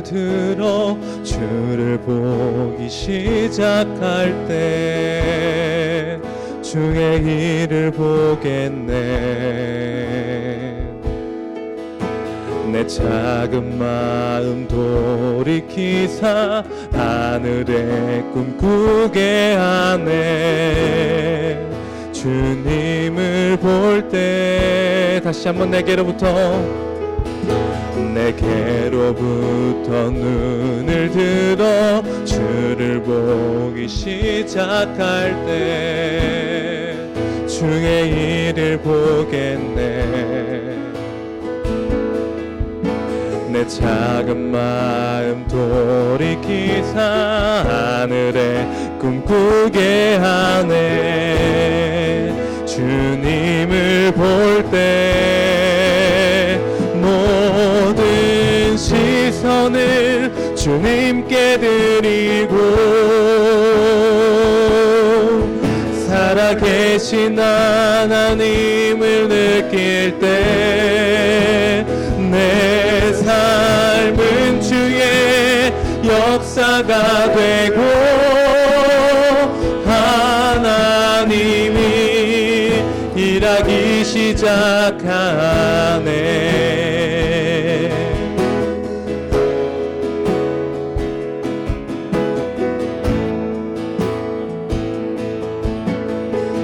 눈을 들어 주를 보기 시작할 때 주의 일을 보겠네. 내 작은 마음 돌이키사 하늘에 꿈꾸게 하네. 주님을 볼 때 다시 한번 내게로부터 눈을 들어 주를 보기 시작할 때 주의 일을 보겠네. 내 작은 마음 돌이키사 하늘에 꿈꾸게 하네. 주님을 볼 때 모든 시선을 주님께 드리고 살아계신 하나님을 느낄 때 내 삶은 주의 역사가 되고 하나님이 일하기 시작하네.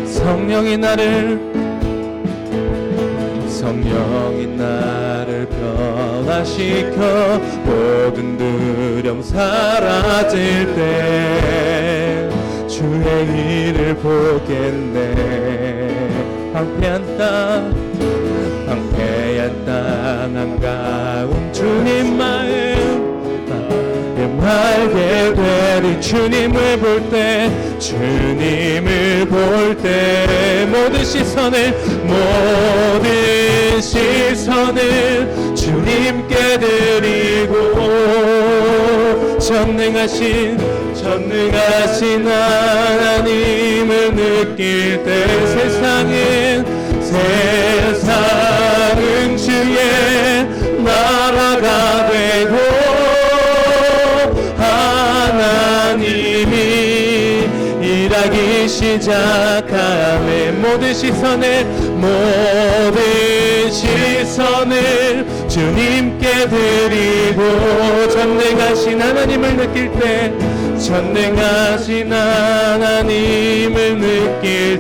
성령이 나를 변화시켜 모든 두려움 사라질 때 주의 일을 보겠네. 황폐한 땅 한가운 주님 마음 알게 되리. 주님을 볼 때 모든 시선을 주님께 드리고 전능하신 하나님을 느낄 때 세상은 주의 나라가 되고 하나님이 일하기 시작하네. 모든 시선을 주님께 드리고 전능하신 하나님을 느낄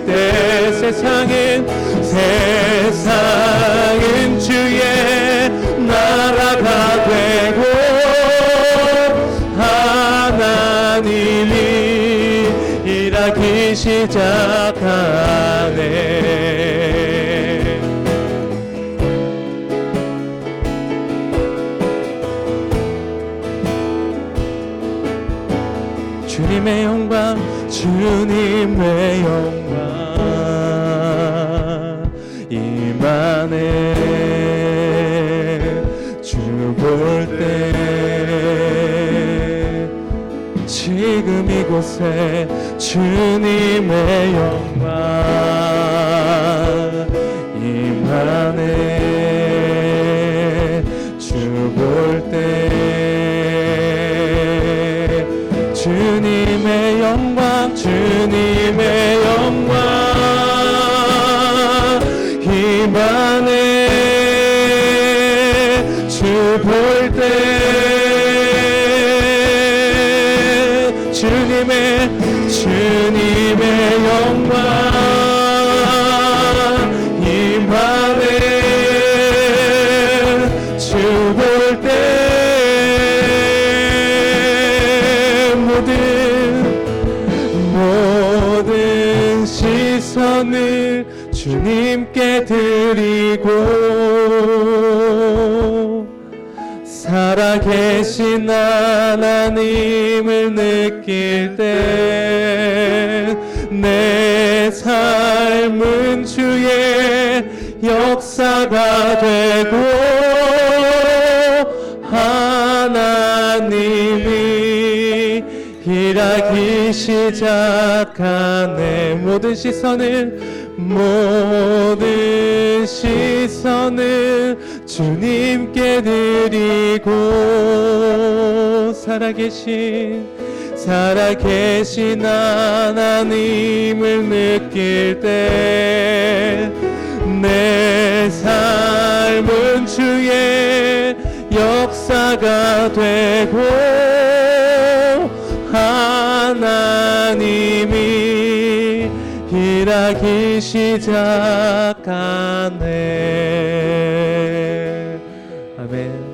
때 세상은 주의 나라가 되고 하나님이 일하기 시작하네. 주님의 영광 임하네. 주 볼 때 지금 이곳에 주님의 영광 임하네. 주 볼 때 주님의 영광 임하네. 주 볼 때 주님의 영광 임하네. 주 볼 때 모든 시선을 주님께 드리고 살아계신 하나님을 느낄 때 내 삶은 주의 역사가 되고 하나님이 일하기 시작하네. 모든 시선을 주님께 드리고 살아계신 하나님을 느낄 때 내 삶은 주의 역사가 되고 하나님이 일하기 시작하네. 아멘.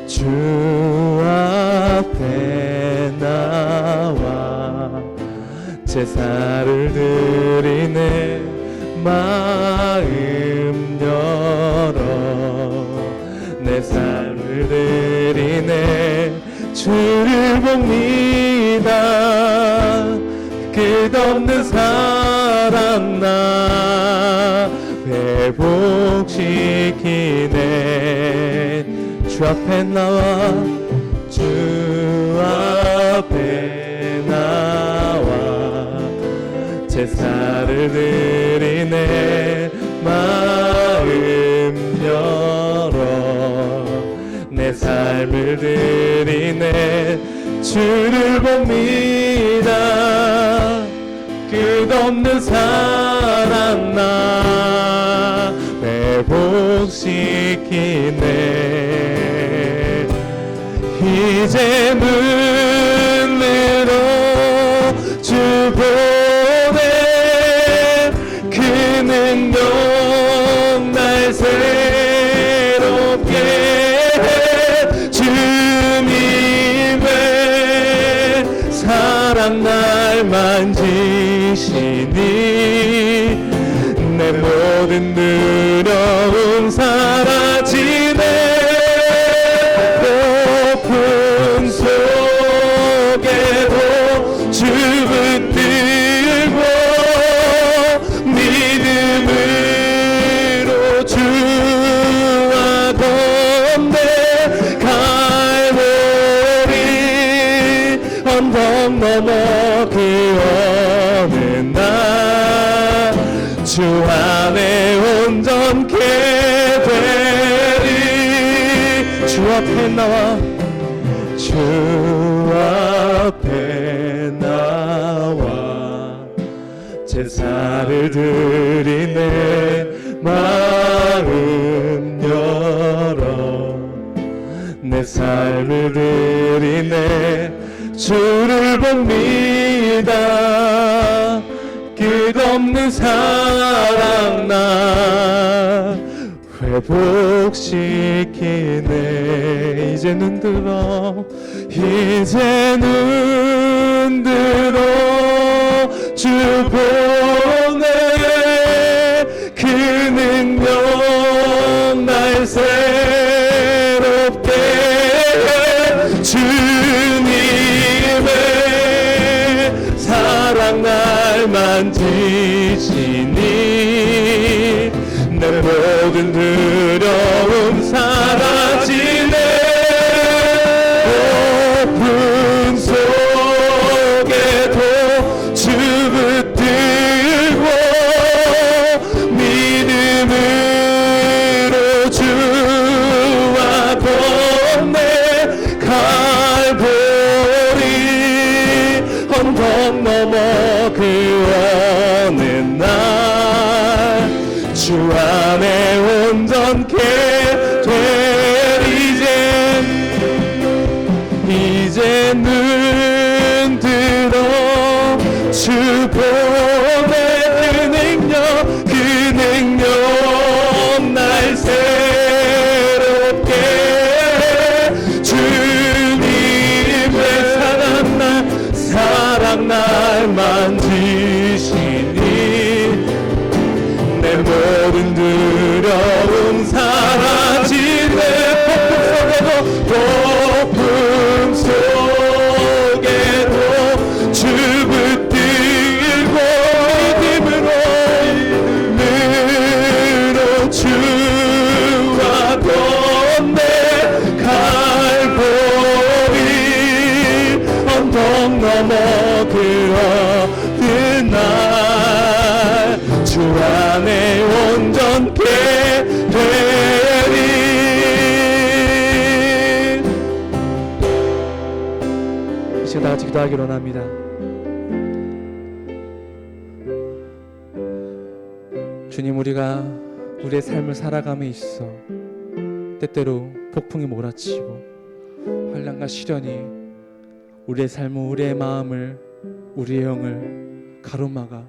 주 앞에 나와 제사를 드리네. 마음 열어 내 삶을 드리네. 주를 봅니다. 끝없는 사랑 나 회복시키네. 주 앞에 나와 주 앞에 나와 제사를 드리네. 마음 열어 내 삶을 드리네. 주를 봅니다. 끝없는 사랑 나 회복시키네. 이제 눈으로 주 보네. 그 능력 날 새롭게 해. 주님의 사랑 날 만지시니 내 모든 두려움 사라지네. 높은 속에도 주 붙들고 믿음으로 주와 걷네. 갈보리 언덕 넘어 그 어느 날 주 안에 온전케 되리. 주 앞에 나와 주 앞에 나와 제사를 드리네. 마음 열어 내 삶을 드리네. 주를 봅니다. 끝없는 사랑 나 회복시키네. 이제 눈 들어 이제 눈 들어 주 보네. 그 능력 날 새롭게 해. 주님의 사랑 날 만지시니 내 모든 두려움 사라지네. 높은 속에도 주 붙들고 믿음으로 주와 걷네. 갈보리 언덕 넘어 그 어느 날 주 안에 온전케 되리. 이제 눈 들어 주 보내. 그 능력 날 새롭게 주님의 사랑 날 만지시니 내 모든 두려움 사라지네. 폭풍 속에도 주 붙들고 믿음으로 주와 걷네. 갈보리 그 어느 날 주 안에 온전케 되리. 이 시간 다 같이 기도하기로 합니다. 주님, 우리가 우리의 삶을 살아감에 있어 때때로 폭풍이 몰아치고 환난과 시련이 우리의 삶을, 우리의 마음을, 우리의 영을 가로막아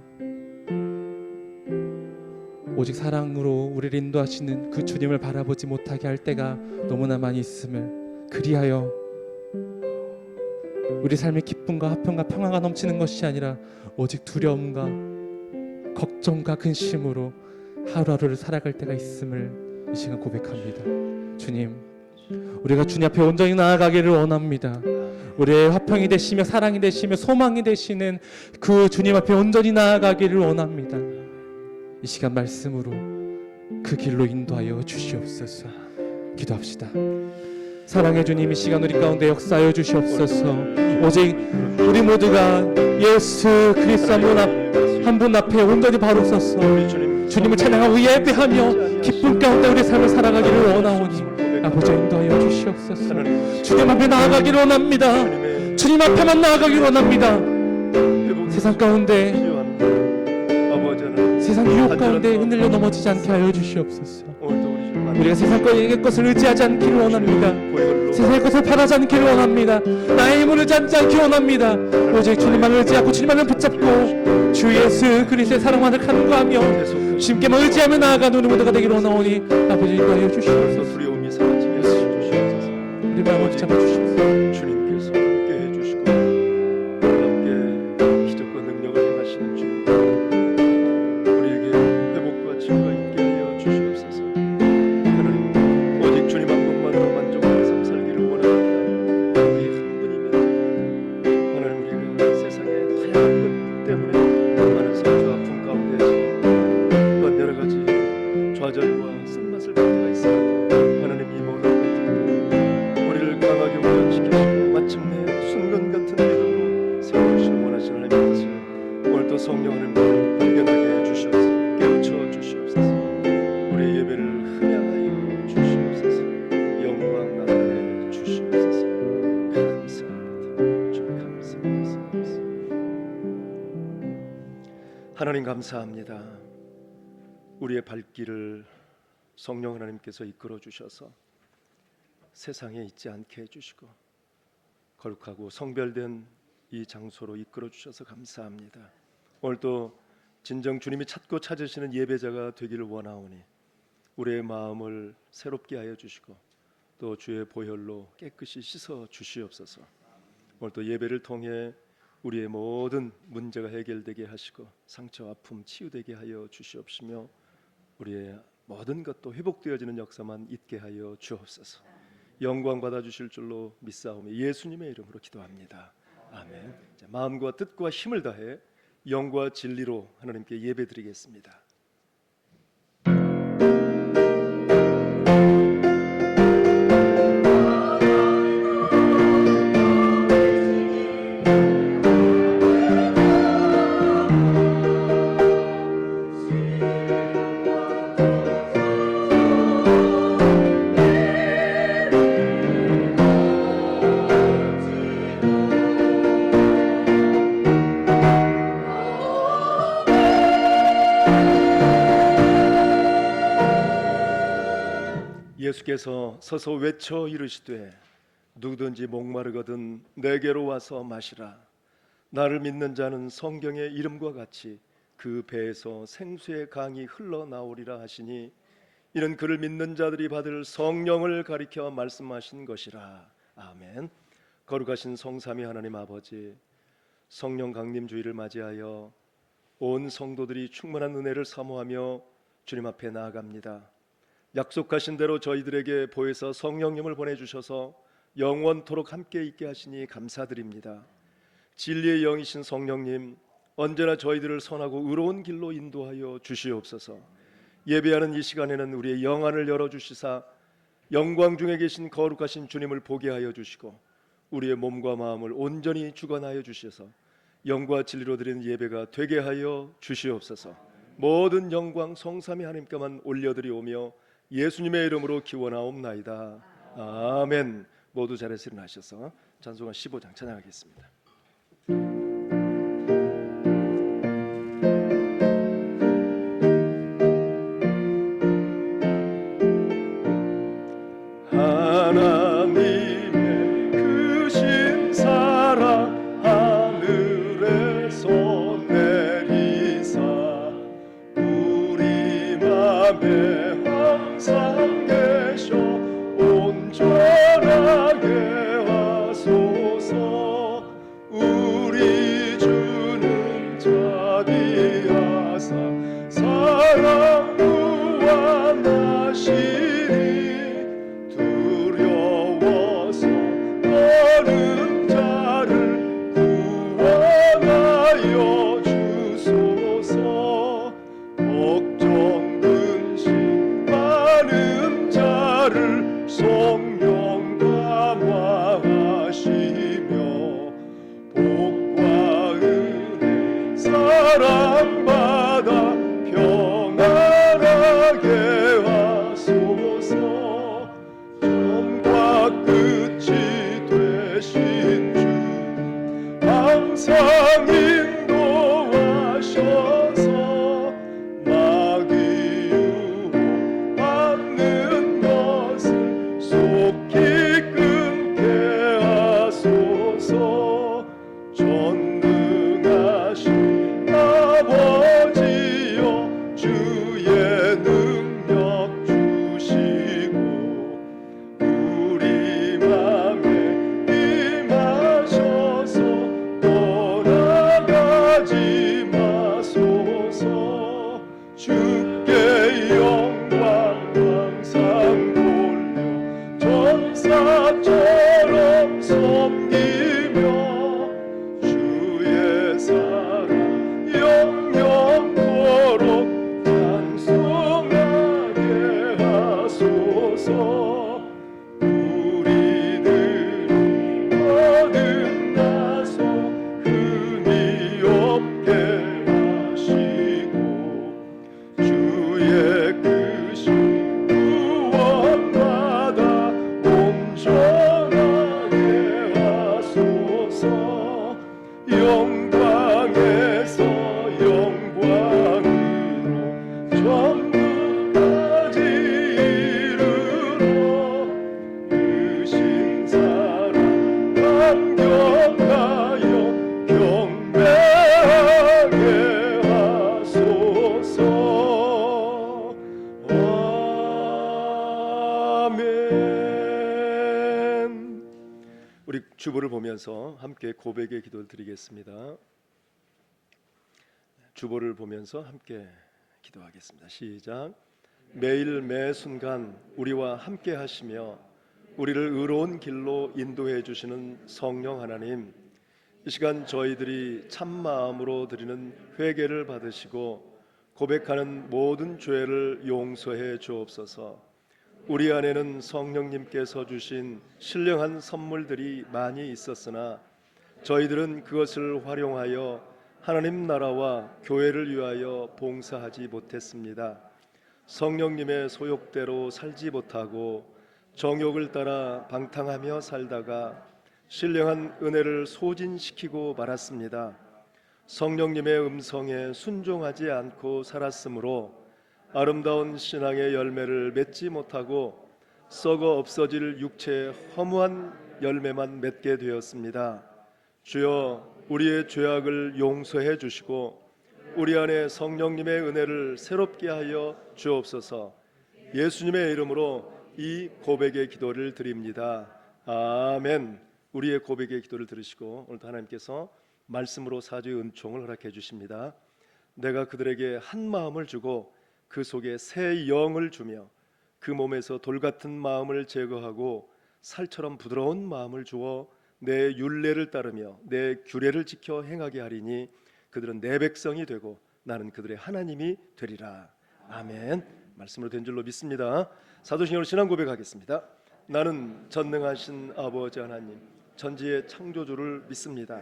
오직 사랑으로 우리를 인도하시는 그 주님을 바라보지 못하게 할 때가 너무나 많이 있음을, 그리하여 우리 삶의 기쁨과 화평과 평화가 넘치는 것이 아니라 오직 두려움과 걱정과 근심으로 하루하루를 살아갈 때가 있음을 이 시간 고백합니다. 주님, 우리가 주님 앞에 온전히 나아가기를 원합니다. 우리의 화평이 되시며 사랑이 되시며 소망이 되시는 그 주님 앞에 온전히 나아가기를 원합니다. 이 시간 말씀으로 그 길로 인도하여 주시옵소서. 기도합시다. 사랑의 주님, 이 시간 우리 가운데 역사하여 주시옵소서. 오직 우리 모두가 예수 그리스도 한 분 앞에 온전히 바로 서서 주님을 찬양하고 예배하며 기쁨 가운데 우리 삶을 살아가기를 원하오니 아버지 인도하여 주시옵소서. 주님 앞에 나아가기를 원합니다. 주님 앞에만 나아가기를 원합니다. 세상 가운데, 세상 유혹 가운데 흔들려 넘어지지 않게 하여 주시옵소서. 우리가 세상의 것을 의지하지 않기를 원합니다. 세상의 것을 바라지 않기를 원합니다. 나의 힘을 의지하지 않기를 원합니다. 오직 주님만을 의지하고 주님만을 붙잡고 주 예수 그리스도의 사랑만을 간구하며 주님께만 의지하며 나아가는 우리 모두가 되기를 원하오니 아버지 인도하여 주시옵소서. 우리 마음을 붙잡아 주시옵소서. 주님께서 함께 해주시고 함께 기적과 능력을 행하시는 주, 우리에게 회복과 치유가 있게 하여 주시옵소서. 하나님, 오직 주님 한 분만으로 만족하는 삶 살기를 원합니다. 우리 한 분이면 됩니다. 하나님, 우리가 세상의 다양한 것 때문에 많은 상처와 아픔 가운데 또한 여러 가지 좌절과 쓴맛을 볼 때가 있습니다. 하나님, 이 모든 것들 우리를 강하게 훈련시키시고 마침내 순간 같은 믿음으로 세우시는 원하시는 하나님의 뜻을 오늘도 성령 하나님을 발견하게 해주시옵소서. 깨우쳐 주시옵소서. 우리의 예배를 흠양하여 주시옵소서. 영광 나타내 주시옵소서. 감사합니다. 주 감사합니다. 하나님 감사합니다. 우리의 발길을 성령 하나님께서 이끌어 주셔서 세상에 있지 않게 해주시고 거룩하고 성별된 이 장소로 이끌어 주셔서 감사합니다. 오늘도 진정 주님이 찾고 찾으시는 예배자가 되기를 원하오니 우리의 마음을 새롭게 하여 주시고 또 주의 보혈로 깨끗이 씻어 주시옵소서. 오늘도 예배를 통해 우리의 모든 문제가 해결되게 하시고 상처 아픔 치유되게 하여 주시옵시며 우리의 모든 것도 회복되어지는 역사만 있게 하여 주옵소서. 영광 받아주실 줄로 믿사오며 예수님의 이름으로 기도합니다. 아멘. 자, 마음과 뜻과 힘을 다해 영과 진리로 하나님께 예배드리겠습니다. 예수께서 서서 외쳐 이르시되 누구든지 목마르거든 내게로 와서 마시라. 나를 믿는 자는 성경의 이름과 같이 그 배에서 생수의 강이 흘러나오리라 하시니 이는 그를 믿는 자들이 받을 성령을 가리켜 말씀하신 것이라. 아멘. 거룩하신 성삼위 하나님 아버지, 성령 강림 주일을 맞이하여 온 성도들이 충만한 은혜를 사모하며 주님 앞에 나아갑니다. 약속하신 대로 저희들에게 보혜사 성령님을 보내주셔서 영원토록 함께 있게 하시니 감사드립니다. 진리의 영이신 성령님, 언제나 저희들을 선하고 의로운 길로 인도하여 주시옵소서. 예배하는 이 시간에는 우리의 영안을 열어주시사 영광 중에 계신 거룩하신 주님을 보게 하여 주시고 우리의 몸과 마음을 온전히 주관하여 주셔서 영과 진리로 드리는 예배가 되게 하여 주시옵소서. 모든 영광 성삼위 하나님께만 올려드리오며 예수님의 이름으로 기원하옵나이다. 아멘. 모두 자리에서 일어나셔서 찬송가 15장 찬양하겠습니다. 하나님의 크신 사랑 하늘에서 내리사 우리 맘에 항상 계셔 온전하게 하소서. 우리 주는 자비하사 사랑 무한하시니 두려워서 떠는 자를 구원하여 주소서. 걱정 근심 많은 자를 성령 감화하시며 복과 은혜 사랑받아 평안하게 하소서. 처음과 끝이 되신 주 항상 인도하셔서 마귀 유혹받는 것을 속히 끊게 하소서. 전능하신 아버지여 주의 능력 주시고 우리 맘에 임하셔서 떠나가지 마소서. 주께 영광 항상 돌려 전사처럼 섬기며 주의 사랑 영영토록 찬송하게 하소서. 우리들이 거듭나서 흠이 없게 하시고 주의 크신 구원받아 온전하게 하소서. 영광에서 영광으로 전부까지 이르러 크신 사랑 감격하여 경배하게 하소서. 아멘. 우리 주보를 보면서 함께 고백의 기도를 드리겠습니다. 주보를 보면서 함께 기도하겠습니다. 시작. 매일 매 순간 우리와 함께 하시며 우리를 의로운 길로 인도해 주시는 성령 하나님, 이 시간 저희들이 참 마음으로 드리는 회개를 받으시고 고백하는 모든 죄를 용서해 주옵소서. 우리 안에는 성령님께서 주신 신령한 선물들이 많이 있었으나 저희들은 그것을 활용하여 하나님 나라와 교회를 위하여 봉사하지 못했습니다. 성령님의 소욕대로 살지 못하고 정욕을 따라 방탕하며 살다가 신령한 은혜를 소진시키고 말았습니다. 성령님의 음성에 순종하지 않고 살았으므로 아름다운 신앙의 열매를 맺지 못하고 썩어 없어질 육체의 허무한 열매만 맺게 되었습니다. 주여, 우리의 죄악을 용서해 주시고 우리 안에 성령님의 은혜를 새롭게 하여 주옵소서. 예수님의 이름으로 이 고백의 기도를 드립니다. 아멘. 우리의 고백의 기도를 들으시고 오늘도 하나님께서 말씀으로 사주의 은총을 허락해 주십니다. 내가 그들에게 한 마음을 주고 그 속에 새 영을 주며 그 몸에서 돌같은 마음을 제거하고 살처럼 부드러운 마음을 주어 내 율례를 따르며 내 규례를 지켜 행하게 하리니 그들은 내 백성이 되고 나는 그들의 하나님이 되리라. 아멘. 말씀으로 된 줄로 믿습니다. 사도신경으로 신앙 고백하겠습니다. 나는 전능하신 아버지 하나님, 전지의 창조주를 믿습니다.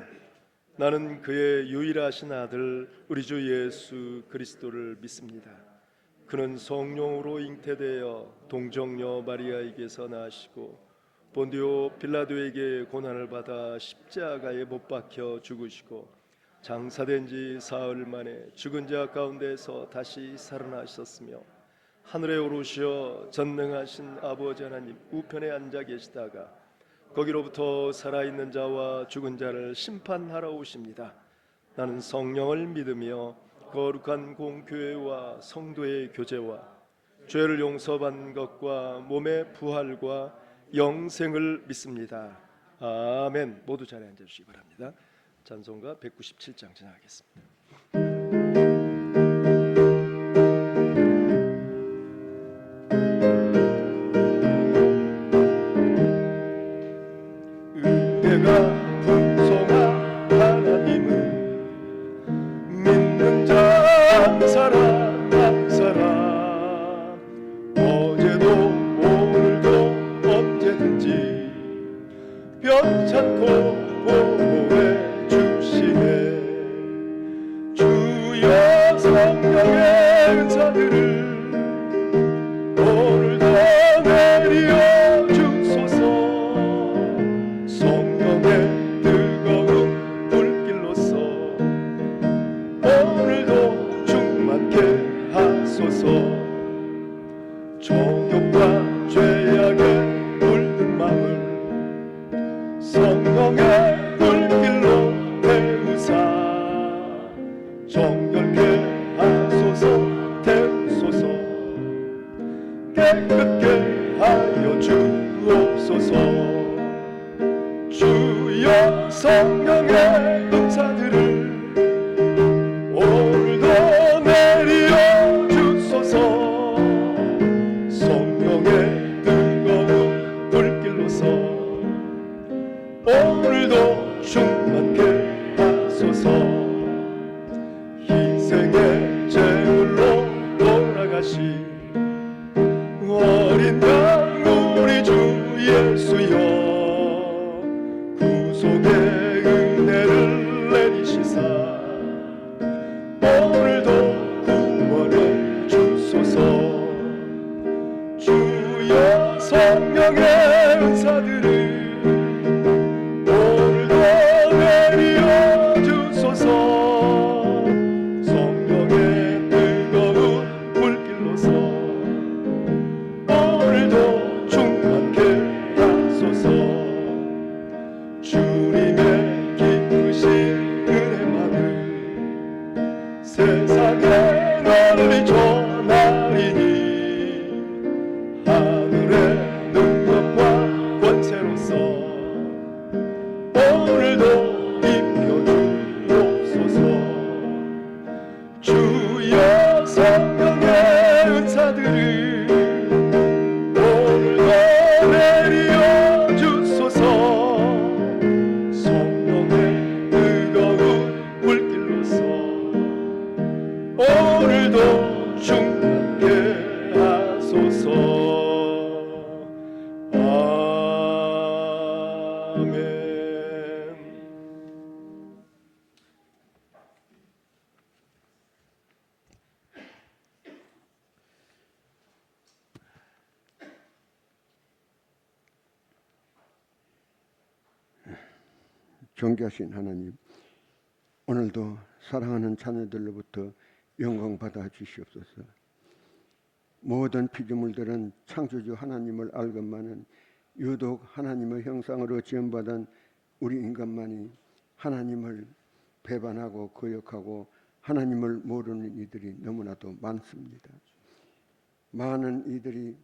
나는 그의 유일하신 아들 우리 주 예수 그리스도를 믿습니다. 그는 성령으로 잉태되어 동정녀 마리아에게서 나시고 본디오 빌라도에게 고난을 받아 십자가에 못 박혀 죽으시고 장사된 지 사흘 만에 죽은 자 가운데서 다시 살아나셨으며 하늘에 오르시어 전능하신 아버지 하나님 우편에 앉아 계시다가 거기로부터 살아있는 자와 죽은 자를 심판하러 오십니다. 나는 성령을 믿으며 거룩한 공교회와 성도의 교제와 죄를 용서받는 것과 몸의 부활과 영생을 믿습니다. 아멘. 모두 자리에 앉아주시기 바랍니다. 찬송가 197장 진행하겠습니다. 은혜가 풍성한 하나님은 믿는 자 한 사람 한 사람 어제도 오늘도 언제든지 변찮고 보호해 주시네. 주여 성령의 은사들을 오늘도 내려 주소서. 성령의 뜨거운 불길로서 오늘도 충만케 하소서. 정욕과 죄악에 물든 마음을 성령의 불길로 태우사 정결케 하소서. 태우소서. 깨끗게 하여 주옵소서. 주여 성령의 은사들을 오늘도 내려 주소서. 성령의 뜨거운 불길로서 오늘도 충만케 하소서. 희생의 제물로 돌아가신 어린 양 우리 주 예수여 구속의 은혜를 내리시사 오늘도 구원해 주소서. 주여 성령의 은사들을 오늘도 내려 주소서. 성령의 뜨거운 불길로서 오늘도 충만케 하소서. 주님의 기쁘신 은혜만을 세상에 널리 전하리니 하늘의 능력과 권세로서 오늘도 입혀주옵소서. 주여 성령의 은사들을 오늘도 내려 주소서. 성령의 뜨거운 불길로서 오늘도 충만케 하소서. 아멘. 존귀하신 하나님, 오늘도 사랑하는 자녀들로부터 영광 받아 주시옵소서. 모든 피조물들은 창조주 하나님을 알건만은 유독 하나님의 형상으로 지음받은 우리 인간만이 하나님을 배반하고 거역하고 하나님을 모르는 이들이 너무나도 많습니다. 많은 이들이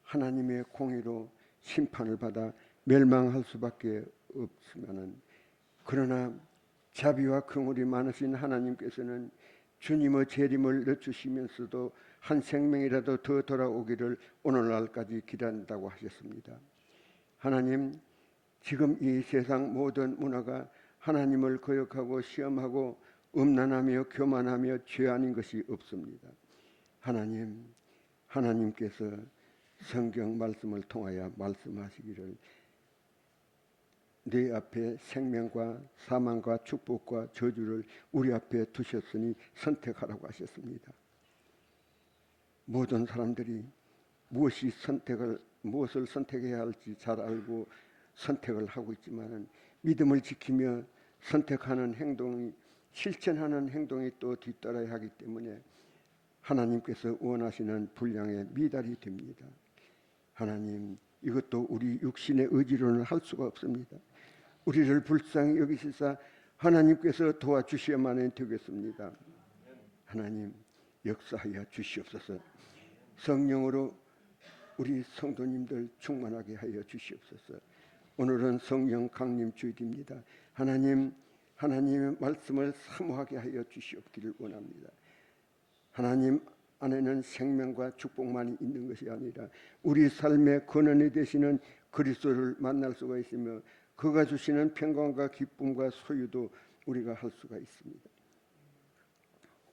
하나님의 공의로 심판을 받아 멸망할 수밖에 없으면은, 그러나 자비와 긍휼이 많으신 하나님께서는 주님의 재림을 늦추시면서도 한 생명이라도 더 돌아오기를 오늘날까지 기다린다고 하셨습니다. 하나님, 지금 이 세상 모든 문화가 하나님을 거역하고 시험하고 음란하며 교만하며 죄 아닌 것이 없습니다. 하나님, 하나님께서 성경 말씀을 통하여 말씀하시기를 내 앞에 생명과 사망과 축복과 저주를 우리 앞에 두셨으니 선택하라고 하셨습니다. 모든 사람들이 무엇을 선택해야 할지 잘 알고 선택을 하고 있지만은 믿음을 지키며 선택하는 행동이 실천하는 행동이 또 뒤따라야 하기 때문에 하나님께서 원하시는 분량에 미달이 됩니다. 하나님, 이것도 우리 육신의 의지로는 할 수가 없습니다. 우리를 불쌍히 여기시사 하나님께서 도와주셔야만 되겠습니다. 하나님, 역사하여 주시옵소서. 성령으로 우리 성도님들 충만하게 하여 주시옵소서. 오늘은 성령 강림 주일입니다. 하나님, 하나님의 말씀을 사모하게 하여 주시옵기를 원합니다. 하나님 안에는 생명과 축복만이 있는 것이 아니라 우리 삶의 근원이 되시는 그리스도를 만날 수가 있으며 그가 주시는 평강과 기쁨과 소유도 우리가 할 수가 있습니다.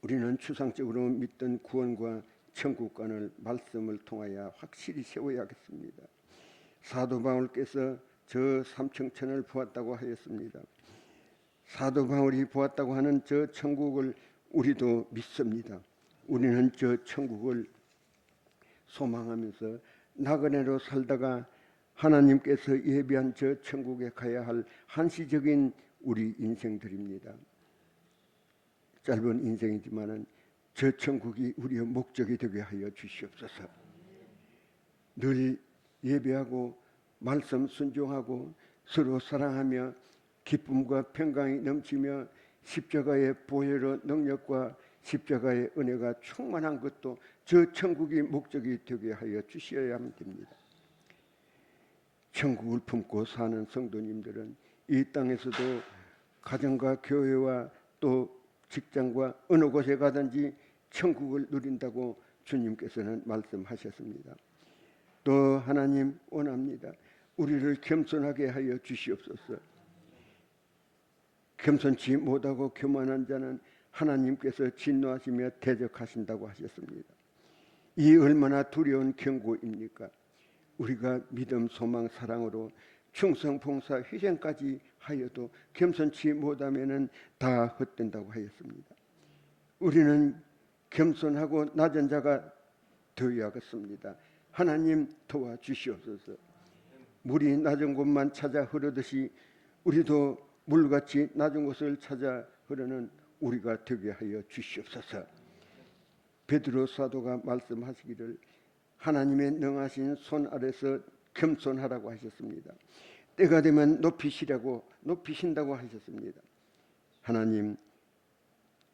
우리는 추상적으로 믿던 구원과 천국관을 말씀을 통하여 확실히 세워야겠습니다. 사도 바울께서 저 삼층천을 보았다고 하였습니다. 사도 바울이 보았다고 하는 저 천국을 우리도 믿습니다. 우리는 저 천국을 소망하면서 나그네로 살다가 하나님께서 예비한 저 천국에 가야 할 한시적인 우리 인생들입니다. 짧은 인생이지만은 저 천국이 우리의 목적이 되게 하여 주시옵소서. 늘 예배하고 말씀 순종하고 서로 사랑하며 기쁨과 평강이 넘치며 십자가의 보혈의 능력과 십자가의 은혜가 충만한 것도 저 천국이 목적이 되게 하여 주셔야만 됩니다. 천국을 품고 사는 성도님들은 이 땅에서도 가정과 교회와 또 직장과 어느 곳에 가든지 천국을 누린다고 주님께서는 말씀하셨습니다. 또 하나님 원합니다. 우리를 겸손하게 하여 주시옵소서. 겸손치 못하고 교만한 자는 하나님께서 진노하시며 대적하신다고 하셨습니다. 이 얼마나 두려운 경고입니까? 우리가 믿음, 소망, 사랑으로 충성, 봉사, 희생까지 하여도 겸손치 못하면은 다 헛된다고 하였습니다. 우리는 겸손하고 낮은 자가 되어야겠습니다. 하나님 도와주시옵소서. 물이 낮은 곳만 찾아 흐르듯이 우리도 물같이 낮은 곳을 찾아 흐르는 우리가 되게 하여 주시옵소서. 베드로 사도가 말씀하시기를 하나님의 능하신 손 아래서 겸손하라고 하셨습니다. 때가 되면 높이신다고 하셨습니다. 하나님,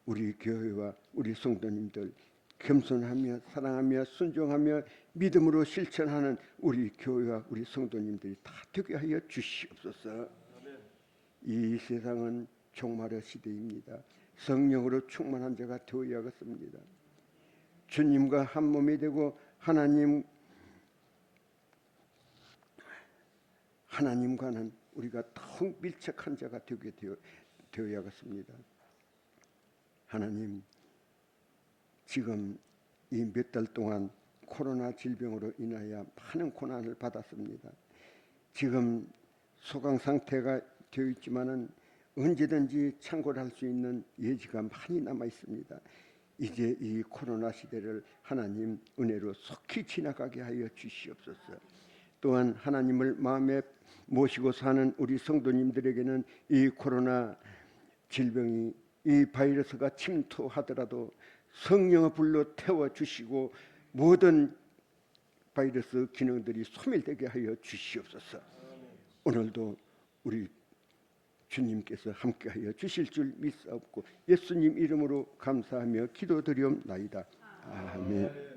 우리 교회와 우리 성도님들 겸손하며 사랑하며 순종하며 믿음으로 실천하는 우리 교회와 우리 성도님들이 다 되게 하여 주시옵소서. 이 세상은 종말의 시대입니다. 성령으로 충만한 자가 되어야겠습니다. 주님과 한 몸이 되고 하나님과는 우리가 더욱 밀착한 자가 되게 되어야겠습니다. 하나님, 지금 이 몇 달 동안 코로나 질병으로 인하여 많은 고난을 받았습니다. 지금 소강 상태가 되어 있지만은 언제든지 창궐할 수 있는 예지가 많이 남아 있습니다. 이제 이 코로나 시대를 하나님 은혜로 속히 지나가게 하여 주시옵소서. 또한 하나님을 마음에 모시고 사는 우리 성도님들에게는 이 코로나 질병이 이 바이러스가 침투하더라도 성령의 불로 태워주시고 모든 바이러스 기능들이 소멸되게 하여 주시옵소서. 오늘도 우리 주님께서 함께하여 주실 줄 믿사옵고 예수님 이름으로 감사하며 기도드리옵나이다. 아멘.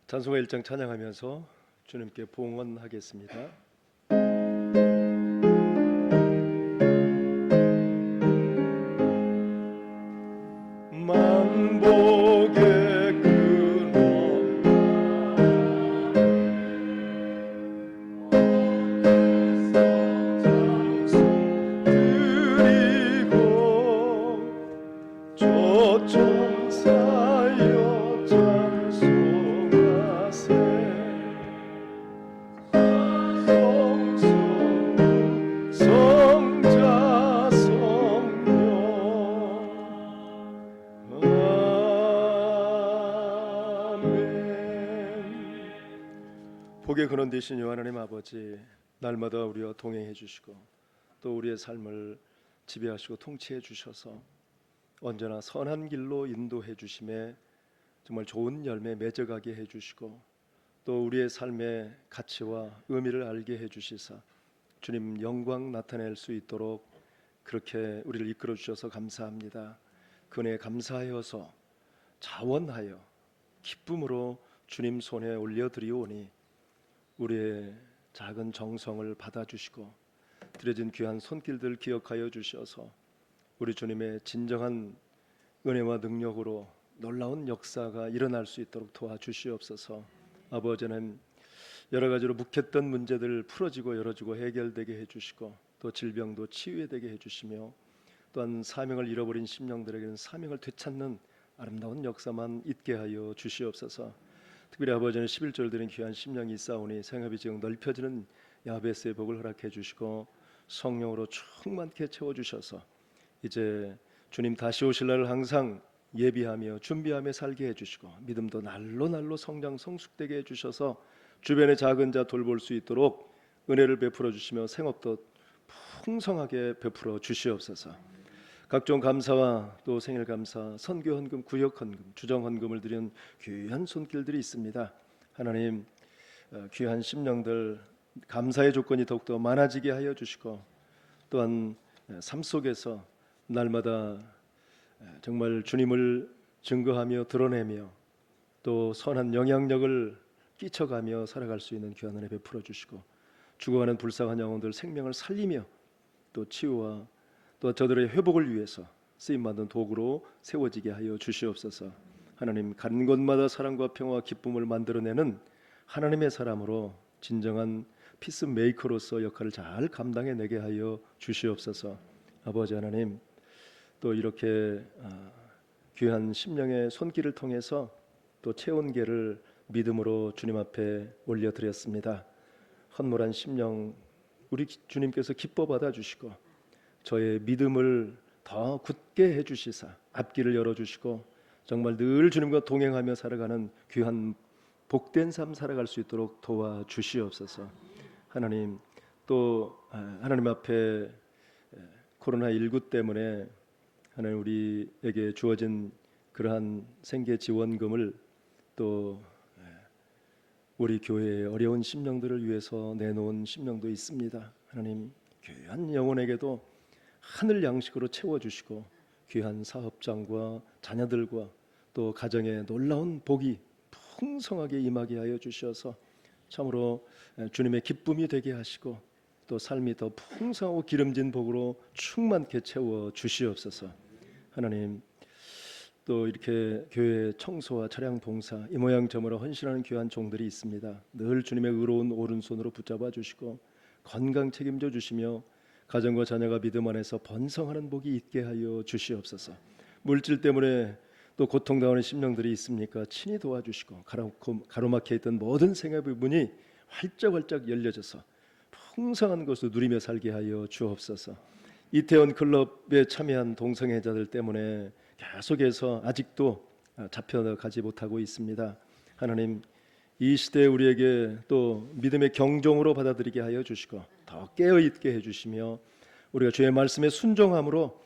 찬송가 1장 찬양하면서 주님께 봉헌하겠습니다. 만복의 근원 드리고 조천사여 찬송하세 성성 성자 성령 아멘. 복의 근원 되신 하나님 아버지, 날마다 우리와 동행해 주시고 또 우리의 삶을 지배하시고 통치해 주셔서 언제나 선한 길로 인도해 주심에 정말 좋은 열매 맺어가게 해 주시고 또 우리의 삶의 가치와 의미를 알게 해 주시사 주님 영광 나타낼 수 있도록 그렇게 우리를 이끌어 주셔서 감사합니다. 그 은혜에 감사하여서 자원하여 기쁨으로 주님 손에 올려드리오니 우리의 작은 정성을 받아주시고 드려진 귀한 손길들 기억하여 주셔서 우리 주님의 진정한 은혜와 능력으로 놀라운 역사가 일어날 수 있도록 도와주시옵소서. 아버지는 여러 가지로 묵혔던 문제들 풀어지고 열어지고 해결되게 해주시고 또 질병도 치유되게 해주시며 또한 사명을 잃어버린 심령들에게는 사명을 되찾는 아름다운 역사만 있게 하여 주시옵소서. 특별히 아버지는 11절 드린 귀한 심령이 있사오니 생업이 지금 넓혀지는 야베스의 복을 허락해 주시고 성령으로 충만케 채워주셔서 이제 주님 다시 오실 날을 항상 예비하며 준비하며 살게 해주시고 믿음도 날로 날로 성장 성숙되게 해주셔서 주변의 작은 자 돌볼 수 있도록 은혜를 베풀어 주시며 생업도 풍성하게 베풀어 주시옵소서. 각종 감사와 또 생일 감사, 선교 헌금, 구역 헌금, 주정 헌금을 드린 귀한 손길들이 있습니다. 하나님 귀한 심령들 감사의 조건이 더욱더 많아지게 하여 주시고 또한 삶 속에서 날마다 정말 주님을 증거하며 드러내며 또 선한 영향력을 끼쳐가며 살아갈 수 있는 귀한 은혜 베풀어 주시고 죽어가는 불쌍한 영혼들 생명을 살리며 또 치유와 또 저들의 회복을 위해서 쓰임받는 도구로 세워지게 하여 주시옵소서. 하나님 가는 곳마다 사랑과 평화와 기쁨을 만들어내는 하나님의 사람으로 진정한 피스메이커로서 역할을 잘 감당해내게 하여 주시옵소서. 아버지 하나님 또 이렇게 귀한 심령의 손길을 통해서 또 체온계를 믿음으로 주님 앞에 올려드렸습니다. 헌물한 심령 우리 주님께서 기뻐 받아주시고 저의 믿음을 더 굳게 해주시사 앞길을 열어주시고 정말 늘 주님과 동행하며 살아가는 귀한 복된 삶 살아갈 수 있도록 도와주시옵소서. 하나님 또 하나님 앞에 코로나19 때문에 하나님 우리에게 주어진 그러한 생계 지원금을 또 우리 교회의 어려운 심령들을 위해서 내놓은 심령도 있습니다. 하나님 귀한 영혼에게도 하늘 양식으로 채워주시고 귀한 사업장과 자녀들과 또 가정에 놀라운 복이 풍성하게 임하게 하여 주셔서 참으로 주님의 기쁨이 되게 하시고 또 삶이 더 풍성하고 기름진 복으로 충만케 채워 주시옵소서. 하나님 또 이렇게 교회 청소와 차량 봉사 이 모양 저모로 헌신하는 귀한 종들이 있습니다. 늘 주님의 의로운 오른손으로 붙잡아 주시고 건강 책임져 주시며 가정과 자녀가 믿음 안에서 번성하는 복이 있게 하여 주시옵소서. 물질 때문에 또 고통당하는 심령들이 있습니까? 친히 도와주시고 가로막혀 있던 모든 생업의 문이 활짝활짝 열려져서 풍성한 것을 누리며 살게 하여 주옵소서. 이태원 클럽에 참여한 동성애자들 때문에 계속해서 아직도 잡혀가지 못하고 있습니다. 하나님 이 시대에 우리에게 또 믿음의 경종으로 받아들이게 하여 주시고 더 깨어있게 해주시며 우리가 주의 말씀에 순종함으로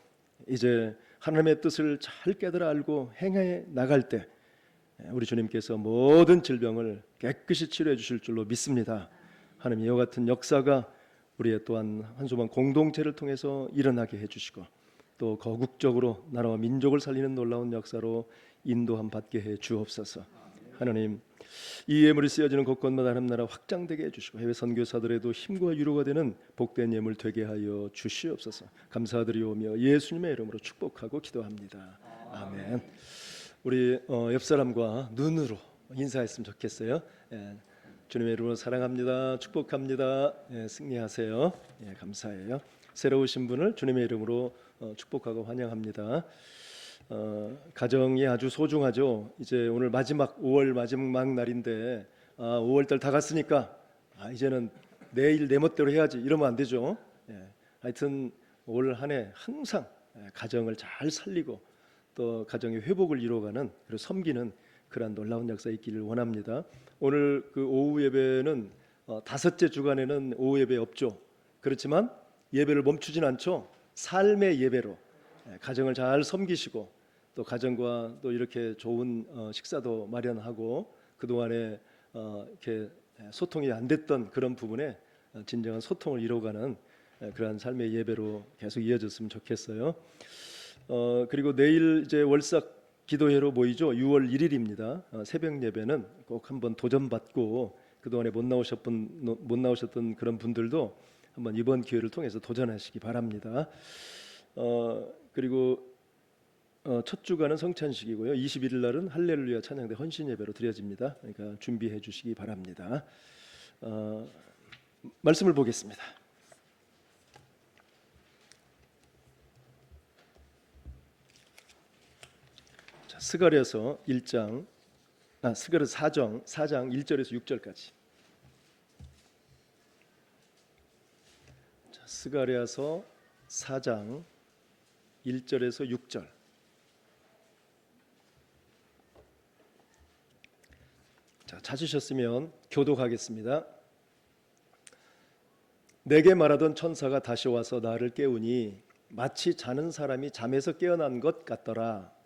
이제 하나님의 뜻을 잘 깨달아 알고 행해 나갈 때 우리 주님께서 모든 질병을 깨끗이 치료해 주실 줄로 믿습니다. 하나님 이와 같은 역사가 우리의 또한 한소만 공동체를 통해서 일어나게 해주시고 또 거국적으로 나라와 민족을 살리는 놀라운 역사로 인도함 받게 해 주옵소서. 하나님, 이 예물이 쓰여지는 곳곳마다 하나님 나라 확장되게 해주시고 해외 선교사들에도 힘과 위로가 되는 복된 예물 되게 하여 주시옵소서. 감사드리오며 예수님의 이름으로 축복하고 기도합니다. 아멘. 우리 옆 사람과 눈으로 인사했으면 좋겠어요. 예, 주님의 이름으로 사랑합니다. 축복합니다. 예, 승리하세요. 예, 감사해요. 새로 오신 분을 주님의 이름으로 축복하고 환영합니다. 가정이 아주 소중하죠. 이제 오늘 마지막 5월 마지막 날인데 5월달 다 갔으니까 이제는 내일 내 멋대로 해야지 이러면 안 되죠. 예, 하여튼 올 한 해 항상 가정을 잘 살리고 또 가정의 회복을 이루어가는 그리고 섬기는 그러한 놀라운 역사 있기를 원합니다. 오늘 그 오후 예배는 다섯째 주간에는 오후 예배 없죠. 그렇지만 예배를 멈추진 않죠. 삶의 예배로 가정을 잘 섬기시고 또 가정과 또 이렇게 좋은 식사도 마련하고 그동안에 이렇게 소통이 안 됐던 그런 부분에 진정한 소통을 이루어가는 그러한 삶의 예배로 계속 이어졌으면 좋겠어요. 그리고 내일 이제 월삭 기도회로 모이죠. 6월 1일입니다. 새벽 예배는 꼭 한번 도전받고 그동안에 못 나오셨던 그런 분들도 한번 이번 기회를 통해서 도전하시기 바랍니다. 그리고 첫 주간은 성찬식이고요. 21일 날은 할렐루야 찬양대 헌신 예배로 드려집니다. 그러니까 준비해 주시기 바랍니다. 말씀을 보겠습니다. 자, 스가랴서 1장, 스가랴서 4장 1절에서 6절까지. 자, 스가랴서 4장 1절에서 6절. 자, 찾으셨으면 교독하겠습니다. 내게 말하던 천사가 다시 와서 나를 깨우니 마치 자는 사람이 잠에서 깨어난 것 같더라.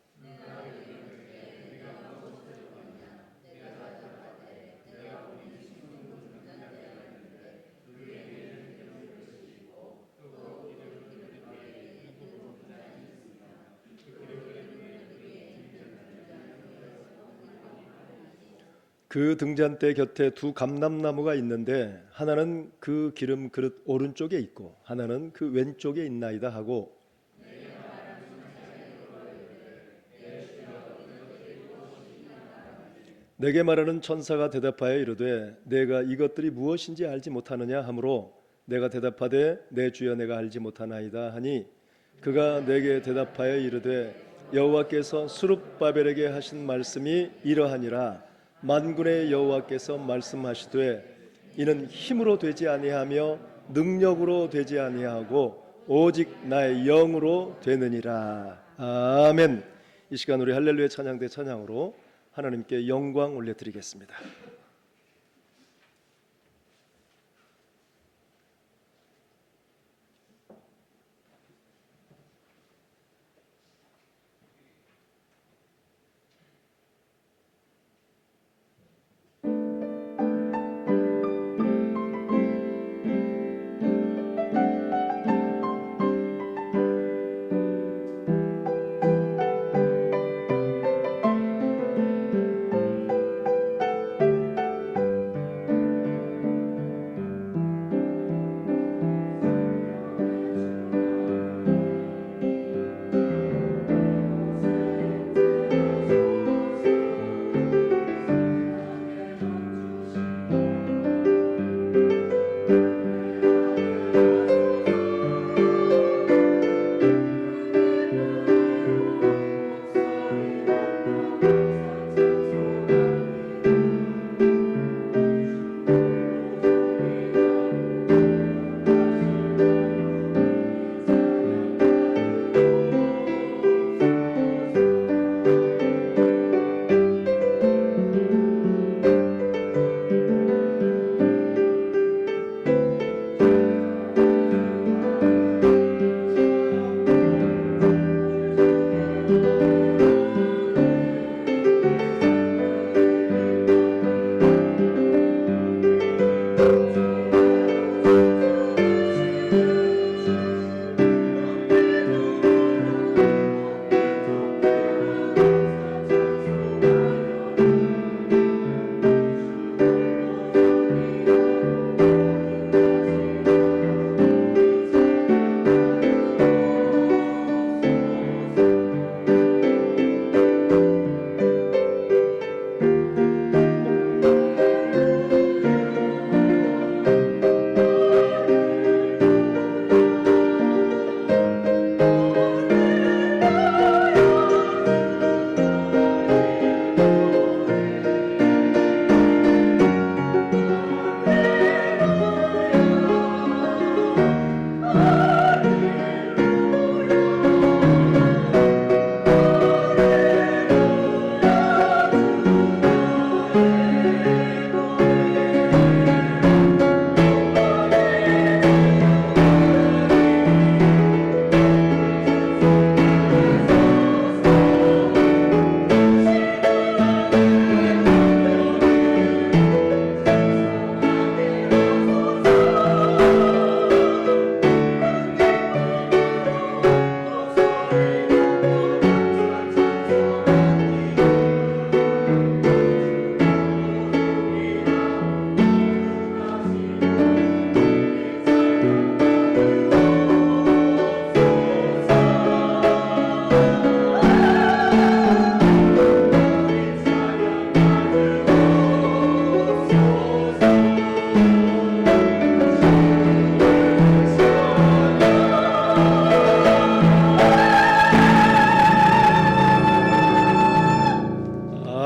그 등잔대 곁에 두 감람나무가 있는데 하나는 그 기름 그릇 오른쪽에 있고 하나는 그 왼쪽에 있나이다 하고 내게 말하는 천사가 대답하여 이르되 내가 이것들이 무엇인지 알지 못하느냐 하므로 내가 대답하되 내 주여 내가 알지 못하나이다 하니 그가 내게 대답하여 이르되 여호와께서 스룹바벨에게 하신 말씀이 이러하니라. 만군의 여호와께서 말씀하시되 이는 힘으로 되지 아니하며 능력으로 되지 아니하고 오직 나의 영으로 되느니라. 아멘. 이 시간 우리 할렐루야 찬양대 찬양으로 하나님께 영광 올려드리겠습니다.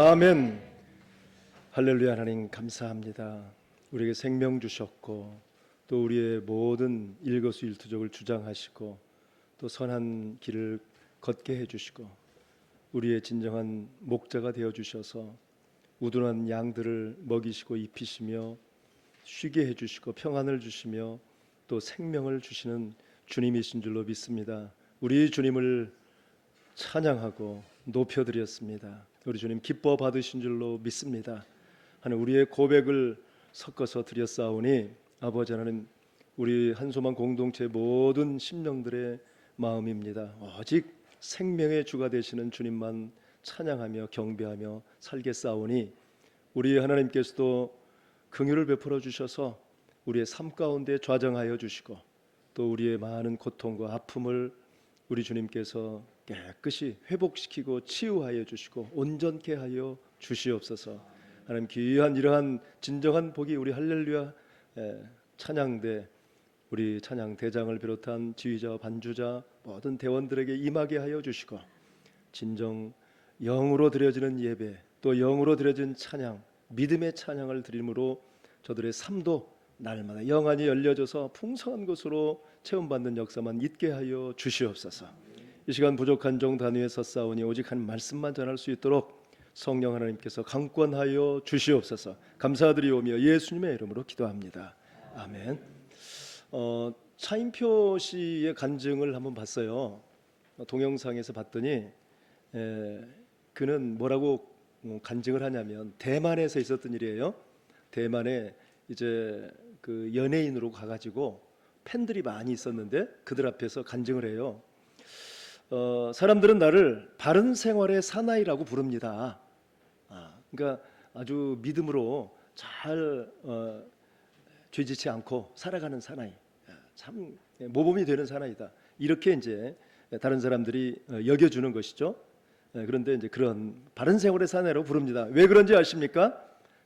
아멘. 할렐루야. 하나님 감사합니다. 우리에게 생명 주셨고 또 우리의 모든 일거수일투족을 주장하시고 또 선한 길을 걷게 해주시고 우리의 진정한 목자가 되어주셔서 우둔한 양들을 먹이시고 입히시며 쉬게 해주시고 평안을 주시며 또 생명을 주시는 주님이신 줄로 믿습니다. 우리 주님을 찬양하고 높여드렸습니다. 우리 주님 기뻐 받으신 줄로 믿습니다. 하나님 우리의 고백을 섞어서 드렸사오니 아버지 하나님 우리 한소만 공동체 모든 심령들의 마음입니다. 오직 생명의 주가 되시는 주님만 찬양하며 경배하며 살겠사오니 우리 하나님께서도 긍휼을 베풀어 주셔서 우리의 삶 가운데 좌정하여 주시고 또 우리의 많은 고통과 아픔을 우리 주님께서 깨끗이 회복시키고 치유하여 주시고 온전케 하여 주시옵소서. 하나님 귀한 이러한 진정한 복이 우리 할렐루야 찬양대 우리 찬양 대장을 비롯한 지휘자와 반주자 모든 대원들에게 임하게 하여 주시고 진정 영으로 드려지는 예배 또 영으로 드려진 찬양 믿음의 찬양을 드림으로 저들의 삶도 날마다 영안이 열려져서 풍성한 것으로 체험받는 역사만 있게 하여 주시옵소서. 이 시간 부족한 종 단위에 섰사오니 오직 한 말씀만 전할 수 있도록 성령 하나님께서 강권하여 주시옵소서. 감사드리오며 예수님의 이름으로 기도합니다. 아멘. 차인표 씨의 간증을 한번 봤어요. 동영상에서 봤더니 그는 뭐라고 간증을 하냐면 대만에서 있었던 일이에요. 대만에 이제 그 연예인으로 가가지고 팬들이 많이 있었는데 그들 앞에서 간증을 해요. 사람들은 나를 바른 생활의 사나이라고 부릅니다. 그러니까 아주 믿음으로 잘 죄짓지 않고 살아가는 사나이, 참 모범이 되는 사나이다. 이렇게 이제 다른 사람들이 여겨주는 것이죠. 그런데 이제 그런 바른 생활의 사나이라고 부릅니다. 왜 그런지 아십니까?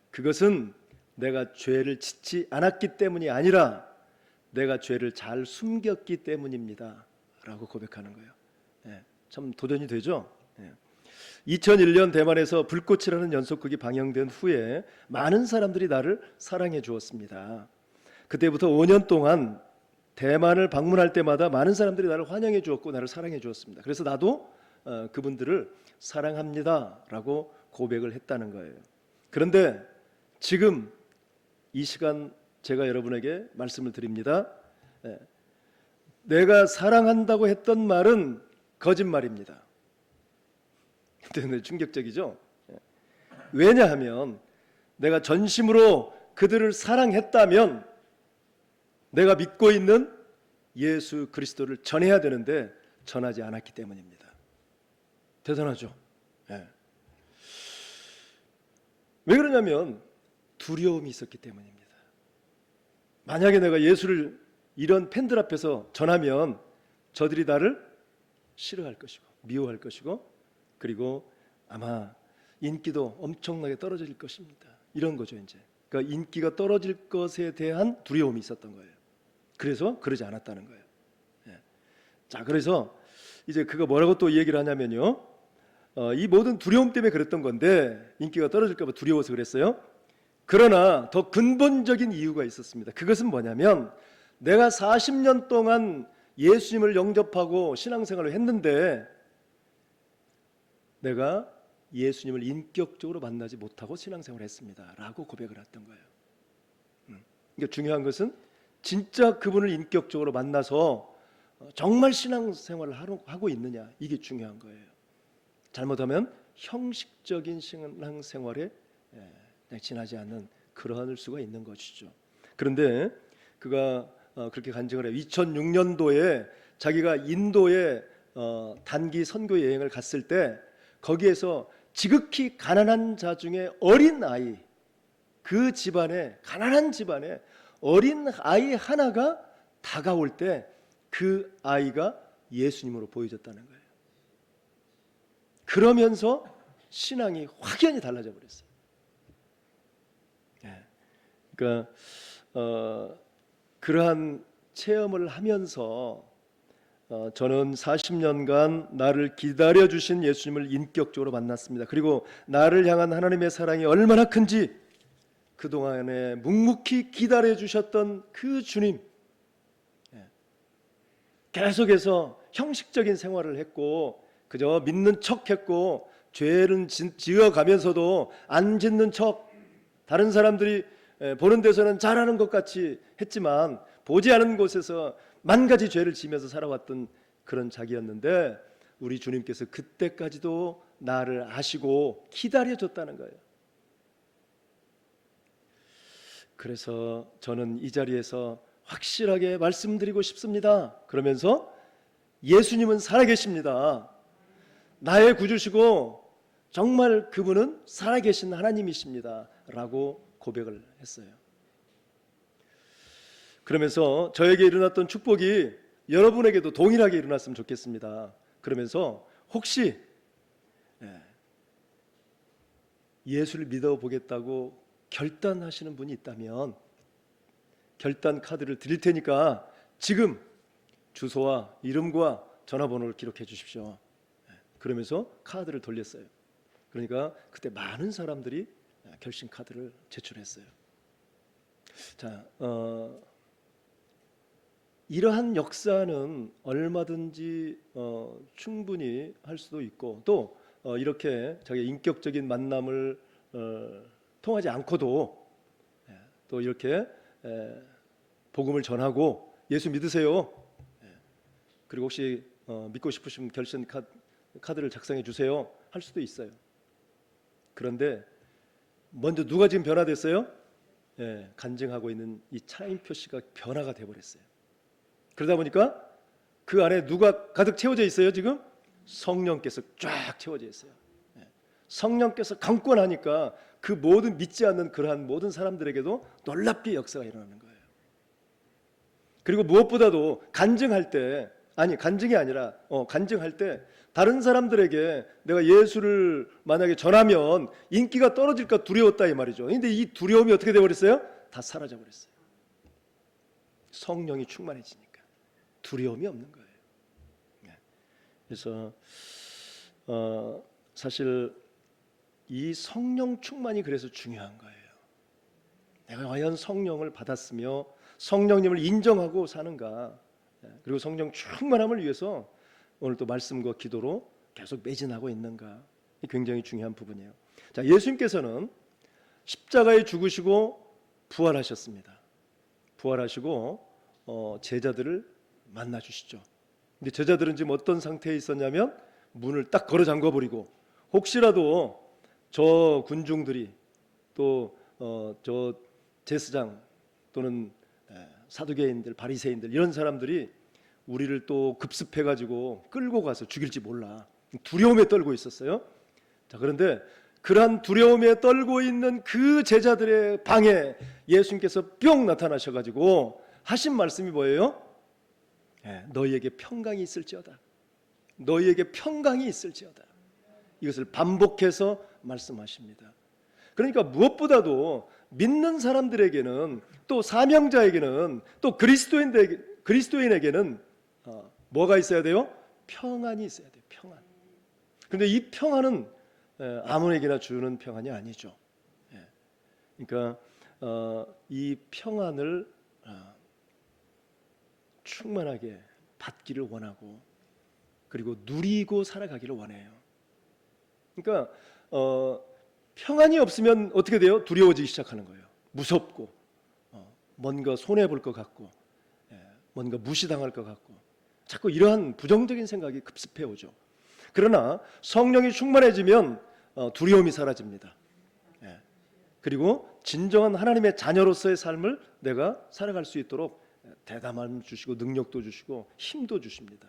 그것은 내가 죄를 짓지 않았기 때문이 아니라 내가 죄를 잘 숨겼기 때문입니다. 라고 고백하는 거예요. 참 도전이 되죠. 2001년 대만에서 불꽃이라는 연속극이 방영된 후에 많은 사람들이 나를 사랑해 주었습니다. 그때부터 5년 동안 대만을 방문할 때마다 많은 사람들이 나를 환영해 주었고 나를 사랑해 주었습니다. 그래서 나도 그분들을 사랑합니다라고 고백을 했다는 거예요. 그런데 지금 이 시간 제가 여러분에게 말씀을 드립니다. 내가 사랑한다고 했던 말은 거짓말입니다. 근데 충격적이죠? 왜냐하면 내가 전심으로 그들을 사랑했다면 내가 믿고 있는 예수 그리스도를 전해야 되는데 전하지 않았기 때문입니다. 대단하죠? 왜 그러냐면 두려움이 있었기 때문입니다. 만약에 내가 예수를 이런 팬들 앞에서 전하면 저들이 나를 싫어할 것이고 미워할 것이고 그리고 아마 인기도 엄청나게 떨어질 것입니다. 이런 거죠 이제. 그러니까 인기가 떨어질 것에 대한 두려움이 있었던 거예요. 그래서 그러지 않았다는 거예요. 자, 그래서 이제 그가 뭐라고 또 얘기를 하냐면요. 이 모든 두려움 때문에 그랬던 건데 인기가 떨어질까 봐 두려워서 그랬어요. 그러나 더 근본적인 이유가 있었습니다. 그것은 뭐냐면 내가 40년 동안 예수님을 영접하고 신앙생활을 했는데 내가 예수님을 인격적으로 만나지 못하고 신앙생활을 했습니다. 라고 고백을 했던 거예요. 그러니까 중요한 것은 진짜 그분을 인격적으로 만나서 정말 신앙생활을 하고 있느냐 이게 중요한 거예요. 잘못하면 형식적인 신앙생활에 지나지 않는 그러할 수가 있는 것이죠. 그런데 그가 그렇게 간증을 해요. 2006년도에 자기가 인도에 단기 선교 여행을 갔을 때 거기에서 지극히 가난한 자 중에 어린 아이, 그 집안에 가난한 집안에 어린 아이 하나가 다가올 때 그 아이가 예수님으로 보여졌다는 거예요. 그러면서 신앙이 확연히 달라져 버렸어요. 그러니까 그러한 체험을 하면서 저는 40년간 나를 기다려주신 예수님을 인격적으로 만났습니다. 그리고 나를 향한 하나님의 사랑이 얼마나 큰지 그동안에 묵묵히 기다려주셨던 그 주님, 계속해서 형식적인 생활을 했고 그저 믿는 척했고 죄는 지어가면서도 안 짓는 척, 다른 사람들이 보는 데서는 잘하는 것 같이 했지만 보지 않은 곳에서 만 가지 죄를 지면서 살아왔던 그런 자기였는데 우리 주님께서 그때까지도 나를 아시고 기다려줬다는 거예요. 그래서 저는 이 자리에서 확실하게 말씀드리고 싶습니다. 그러면서 예수님은 살아계십니다. 나의 구주시고 정말 그분은 살아계신 하나님이십니다 라고 고백을 했어요. 그러면서 저에게 일어났던 축복이 여러분에게도 동일하게 일어났으면 좋겠습니다. 그러면서 혹시 예수를 믿어보겠다고 결단하시는 분이 있다면 결단 카드를 드릴 테니까 지금 주소와 이름과 전화번호를 기록해 주십시오. 그러면서 카드를 돌렸어요. 그러니까 그때 많은 사람들이 결심 카드를 제출했어요. 자, 이러한 역사는 얼마든지 충분히 할 수도 있고 또 이렇게 자기 인격적인 만남을 통하지 않고도 또 이렇게 복음을 전하고 예수 믿으세요. 그리고 혹시 믿고 싶으시면 결심 카드를 작성해 주세요 할 수도 있어요. 그런데 먼저 누가 지금 변화됐어요? 간증하고 있는 이 차인표 씨가 변화가 돼버렸어요. 그러다 보니까 그 안에 누가 가득 채워져 있어요? 지금 성령께서 쫙 채워져 있어요. 성령께서 강권하니까 그 모든 믿지 않는 그러한 모든 사람들에게도 놀랍게 역사가 일어나는 거예요. 그리고 무엇보다도 간증할 때 간증이 아니라 간증할 때 다른 사람들에게 내가 예수를 만약에 전하면 인기가 떨어질까 두려웠다 이 말이죠. 근데 이 두려움이 어떻게 돼버렸어요? 다 사라져 버렸어요. 성령이 충만해지니까 두려움이 없는 거예요. 그래서 사실 이 성령 충만이 그래서 중요한 거예요. 내가 과연 성령을 받았으며 성령님을 인정하고 사는가, 그리고 성령 충만함을 위해서 오늘 또 말씀과 기도로 계속 매진하고 있는가, 굉장히 중요한 부분이에요. 자, 예수님께서는 십자가에 죽으시고 부활하셨습니다. 부활하시고 제자들을 만나 주시죠. 근데 제자들은 지금 어떤 상태에 있었냐면 문을 딱 걸어 잠궈 버리고 혹시라도 저 군중들이 또 저 제사장 또는 사두개인들, 바리새인들 이런 사람들이 우리를 또 급습해 가지고 끌고 가서 죽일지 몰라 두려움에 떨고 있었어요. 자, 그런데 그러한 두려움에 떨고 있는 그 제자들의 방에 예수님께서 뿅 나타나셔 가지고 하신 말씀이 뭐예요? 너희에게 평강이 있을지어다. 너희에게 평강이 있을지어다. 이것을 반복해서 말씀하십니다. 그러니까 무엇보다도 믿는 사람들에게는 또 사명자에게는 또 그리스도인에게는 뭐가 있어야 돼요? 평안이 있어야 돼요. 평안. 그런데 이 평안은 아무에게나 주는 평안이 아니죠. 그러니까 이 평안을 충만하게 받기를 원하고 그리고 누리고 살아가기를 원해요. 그러니까 평안이 없으면 어떻게 돼요? 두려워지기 시작하는 거예요. 무섭고 뭔가 손해볼 것 같고 뭔가 무시당할 것 같고 자꾸 이러한 부정적인 생각이 급습해 오죠. 그러나 성령이 충만해지면 두려움이 사라집니다. 그리고 진정한 하나님의 자녀로서의 삶을 내가 살아갈 수 있도록 대담함 주시고 능력도 주시고 힘도 주십니다.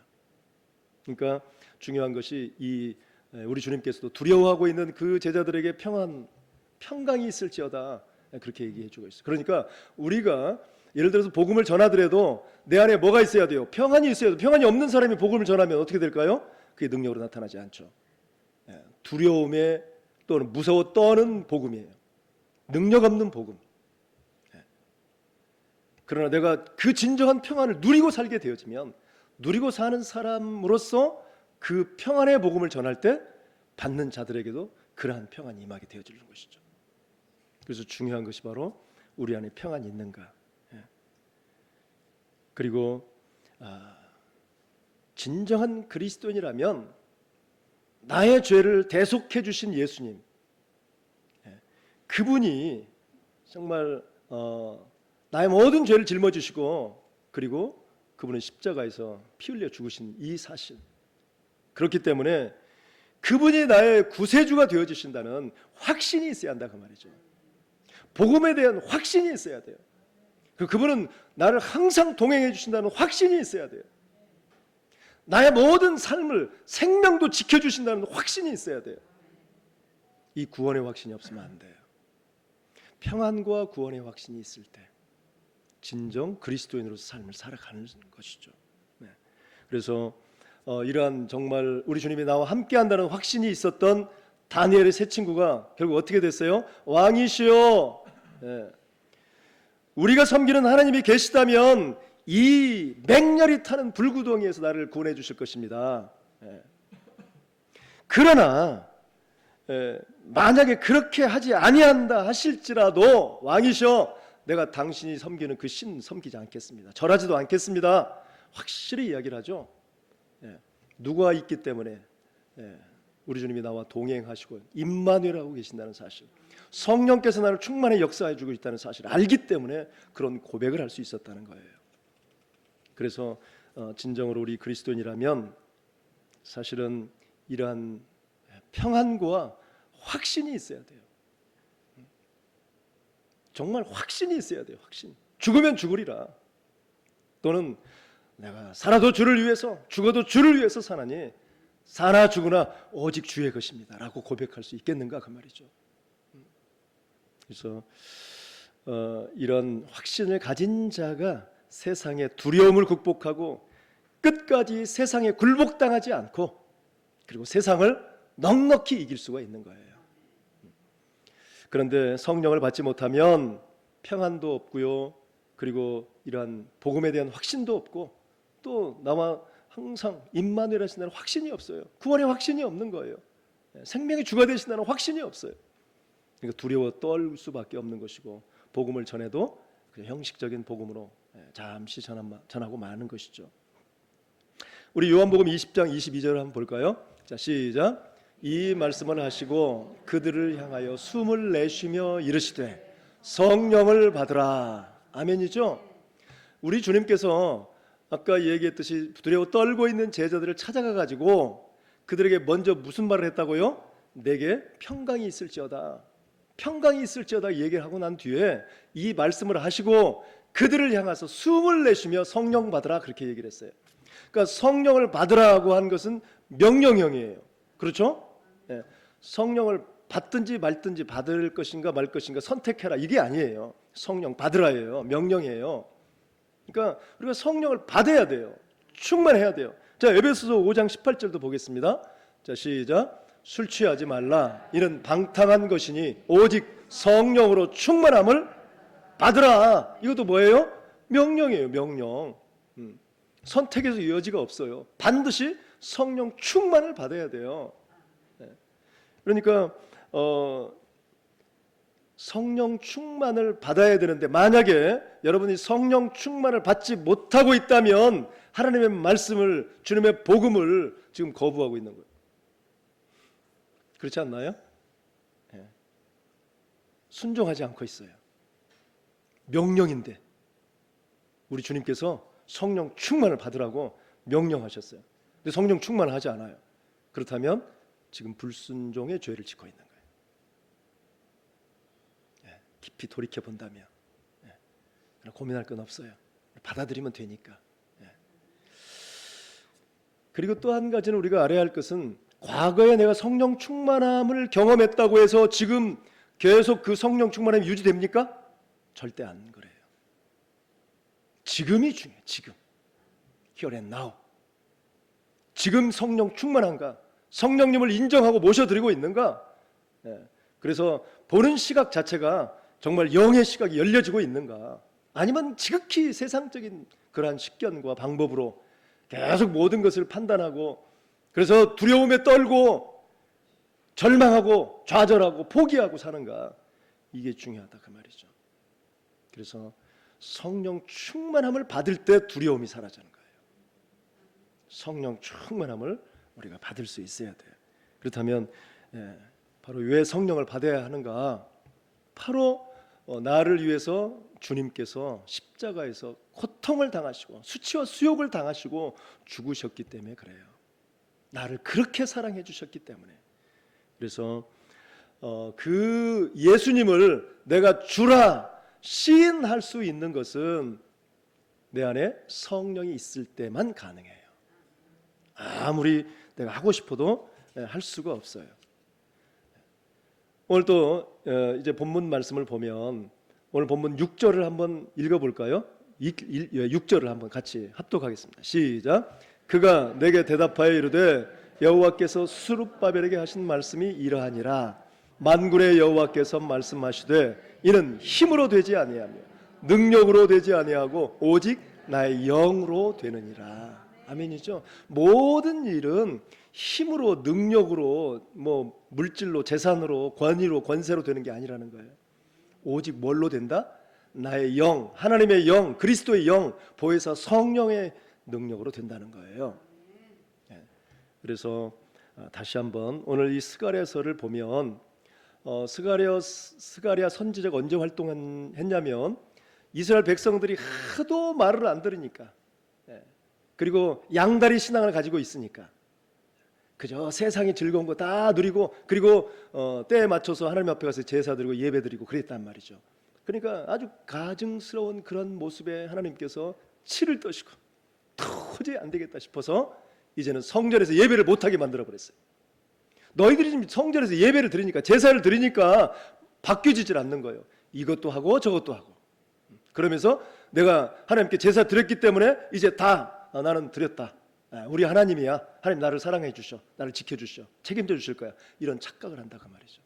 그러니까 중요한 것이 우리 주님께서도 두려워하고 있는 그 제자들에게 평강이 있을지어다 그렇게 얘기해 주고 있어요. 그러니까 우리가 예를 들어서 복음을 전하더라도 내 안에 뭐가 있어야 돼요? 평안이 있어야 돼요. 평안이 없는 사람이 복음을 전하면 어떻게 될까요? 그게 능력으로 나타나지 않죠. 두려움에 또는 무서워 떠는 복음이에요. 능력 없는 복음. 그러나 내가 그 진정한 평안을 누리고 살게 되어지면 누리고 사는 사람으로서 그 평안의 복음을 전할 때 받는 자들에게도 그러한 평안이 임하게 되어지는 것이죠. 그래서 중요한 것이 바로 우리 안에 평안이 있는가. 그리고 진정한 그리스도인이라면 나의 죄를 대속해 주신 예수님, 그분이 정말 나의 모든 죄를 짊어지시고 그리고 그분은 십자가에서 피 흘려 죽으신 이 사실, 그렇기 때문에 그분이 나의 구세주가 되어주신다는 확신이 있어야 한다 그 말이죠. 복음에 대한 확신이 있어야 돼요. 그분은 나를 항상 동행해 주신다는 확신이 있어야 돼요. 나의 모든 삶을, 생명도 지켜주신다는 확신이 있어야 돼요. 이 구원의 확신이 없으면 안 돼요. 평안과 구원의 확신이 있을 때 진정 그리스도인으로서 삶을 살아가는 것이죠. 그래서 이러한 정말 우리 주님이 나와 함께한다는 확신이 있었던 다니엘의 세 친구가 결국 어떻게 됐어요? 왕이시여, 우리가 섬기는 하나님이 계시다면 이 맹렬히 타는 불구덩이에서 나를 구원해 주실 것입니다. 그러나 만약에 그렇게 하지 아니한다 하실지라도 왕이셔, 내가 당신이 섬기는 그 신 섬기지 않겠습니다. 절하지도 않겠습니다. 확실히 이야기를 하죠. 누가 있기 때문에 우리 주님이 나와 동행하시고 임마누엘하고 계신다는 사실, 성령께서 나를 충만히 역사해 주고 있다는 사실을 알기 때문에 그런 고백을 할 수 있었다는 거예요. 그래서 진정으로 우리 그리스도인이라면 사실은 이러한 평안과 확신이 있어야 돼요. 정말 확신이 있어야 돼요. 확신. 죽으면 죽으리라. 또는 내가 살아도 주를 위해서, 죽어도 주를 위해서 사나니 사나 죽으나 오직 주의 것입니다 라고 고백할 수 있겠는가 그 말이죠. 그래서 이런 확신을 가진 자가 세상의 두려움을 극복하고 끝까지 세상에 굴복당하지 않고 그리고 세상을 넉넉히 이길 수가 있는 거예요. 그런데 성령을 받지 못하면 평안도 없고요, 그리고 이러한 복음에 대한 확신도 없고 또 나와 항상 임마누엘 하신다는 확신이 없어요. 구원의 확신이 없는 거예요. 생명의 주가 되신다는 확신이 없어요. 그러니까 두려워 떨 수밖에 없는 것이고 복음을 전해도 그냥 형식적인 복음으로 잠시 전하고 마는 것이죠. 우리 요한복음 20장 22절을 한번 볼까요? 자, 시작. 이 말씀을 하시고 그들을 향하여 숨을 내쉬며 이르시되 성령을 받으라. 아멘이죠? 우리 주님께서 아까 얘기했듯이 두려워 떨고 있는 제자들을 찾아가 가지고 그들에게 먼저 무슨 말을 했다고요? 내게 평강이 있을지어다. 평강이 있을지어다 얘기를 하고 난 뒤에 이 말씀을 하시고 그들을 향해서 숨을 내쉬며 성령 받으라 그렇게 얘기를 했어요. 그러니까 성령을 받으라고 한 것은 명령형이에요. 그렇죠? 성령을 받든지 말든지 받을 것인가 말 것인가 선택해라 이게 아니에요. 성령 받으라예요. 명령이에요. 그러니까 우리가 성령을 받아야 돼요. 충만해야 돼요. 자, 에베소서 5장 18절도 보겠습니다. 자, 시작. 술 취하지 말라. 이는 방탕한 것이니 오직 성령으로 충만함을 받으라. 이것도 뭐예요? 명령이에요. 명령. 선택에서 여지가 없어요. 반드시 성령 충만을 받아야 돼요. 그러니까 성령 충만을 받아야 되는데 만약에 여러분이 성령 충만을 받지 못하고 있다면 하나님의 말씀을, 주님의 복음을 지금 거부하고 있는 거예요. 그렇지 않나요? 순종하지 않고 있어요. 명령인데 우리 주님께서 성령 충만을 받으라고 명령하셨어요. 근데 성령 충만을 하지 않아요. 그렇다면 지금 불순종의 죄를 짓고 있는 거예요. 깊이 돌이켜 본다면 고민할 건 없어요. 받아들이면 되니까. 그리고 또 한 가지는 우리가 알아야 할 것은 과거에 내가 성령 충만함을 경험했다고 해서 지금 계속 그 성령 충만함이 유지됩니까? 절대 안 그래요. 지금이 중요해요. 지금. Here and now. 지금 성령 충만한가? 성령님을 인정하고 모셔드리고 있는가? 그래서 보는 시각 자체가 정말 영의 시각이 열려지고 있는가? 아니면 지극히 세상적인 그러한 식견과 방법으로 계속 모든 것을 판단하고 그래서 두려움에 떨고 절망하고 좌절하고 포기하고 사는가? 이게 중요하다 그 말이죠. 그래서 성령 충만함을 받을 때 두려움이 사라지는 거예요. 성령 충만함을 우리가 받을 수 있어야 돼요. 그렇다면 바로 왜 성령을 받아야 하는가? 바로 나를 위해서 주님께서 십자가에서 고통을 당하시고 수치와 수욕을 당하시고 죽으셨기 때문에 그래요. 나를 그렇게 사랑해 주셨기 때문에. 그래서 그 예수님을 내가 주라 시인할 수 있는 것은 내 안에 성령이 있을 때만 가능해요. 아무리 내가 하고 싶어도 할 수가 없어요. 오늘 또 이제 본문 말씀을 보면 오늘 본문 6절을 한번 읽어볼까요? 6절을 한번 같이 합독하겠습니다. 시작. 그가 내게 대답하여 이르되 여호와께서 스룹바벨에게 하신 말씀이 이러하니라. 만군의 여호와께서 말씀하시되 이는 힘으로 되지 아니하며 능력으로 되지 아니하고 오직 나의 영으로 되느니라. 아멘이죠. 모든 일은 힘으로 능력으로 뭐 물질로 재산으로 권위로 권세로 되는 게 아니라는 거예요. 오직 뭘로 된다? 나의 영, 하나님의 영, 그리스도의 영, 보혜사 성령의 능력으로 된다는 거예요. 그래서 다시 한번 오늘 이 스가랴서를 보면 스가랴 선지자가 언제 활동했냐면 이스라엘 백성들이 하도 말을 안 들으니까 그리고 양다리 신앙을 가지고 있으니까 그저 세상이 즐거운 거 다 누리고 그리고 때에 맞춰서 하나님 앞에 가서 제사 드리고 예배 드리고 그랬단 말이죠. 그러니까 아주 가증스러운 그런 모습에 하나님께서 치를 떠시고 도저히 안 되겠다 싶어서 이제는 성전에서 예배를 못하게 만들어 버렸어요. 너희들이 지금 성전에서 예배를 드리니까 제사를 드리니까 바뀌어지질 않는 거예요. 이것도 하고 저것도 하고 그러면서 내가 하나님께 제사 드렸기 때문에 이제 다 나는 드렸다. 우리 하나님이야. 하나님 나를 사랑해 주셔. 나를 지켜 주셔. 책임져 주실 거야. 이런 착각을 한다고 말이죠.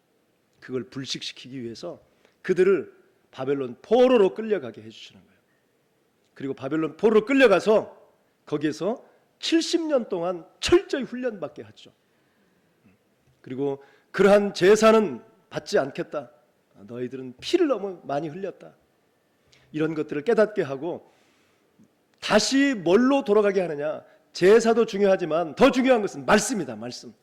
그걸 불식시키기 위해서 그들을 바벨론 포로로 끌려가게 해 주시는 거예요. 그리고 바벨론 포로로 끌려가서 거기에서 70년 동안 철저히 훈련받게 하죠. 그리고 그러한 제사는 받지 않겠다. 너희들은 피를 너무 많이 흘렸다. 이런 것들을 깨닫게 하고 다시 뭘로 돌아가게 하느냐? 제사도 중요하지만 더 중요한 것은 말씀이다. 말씀.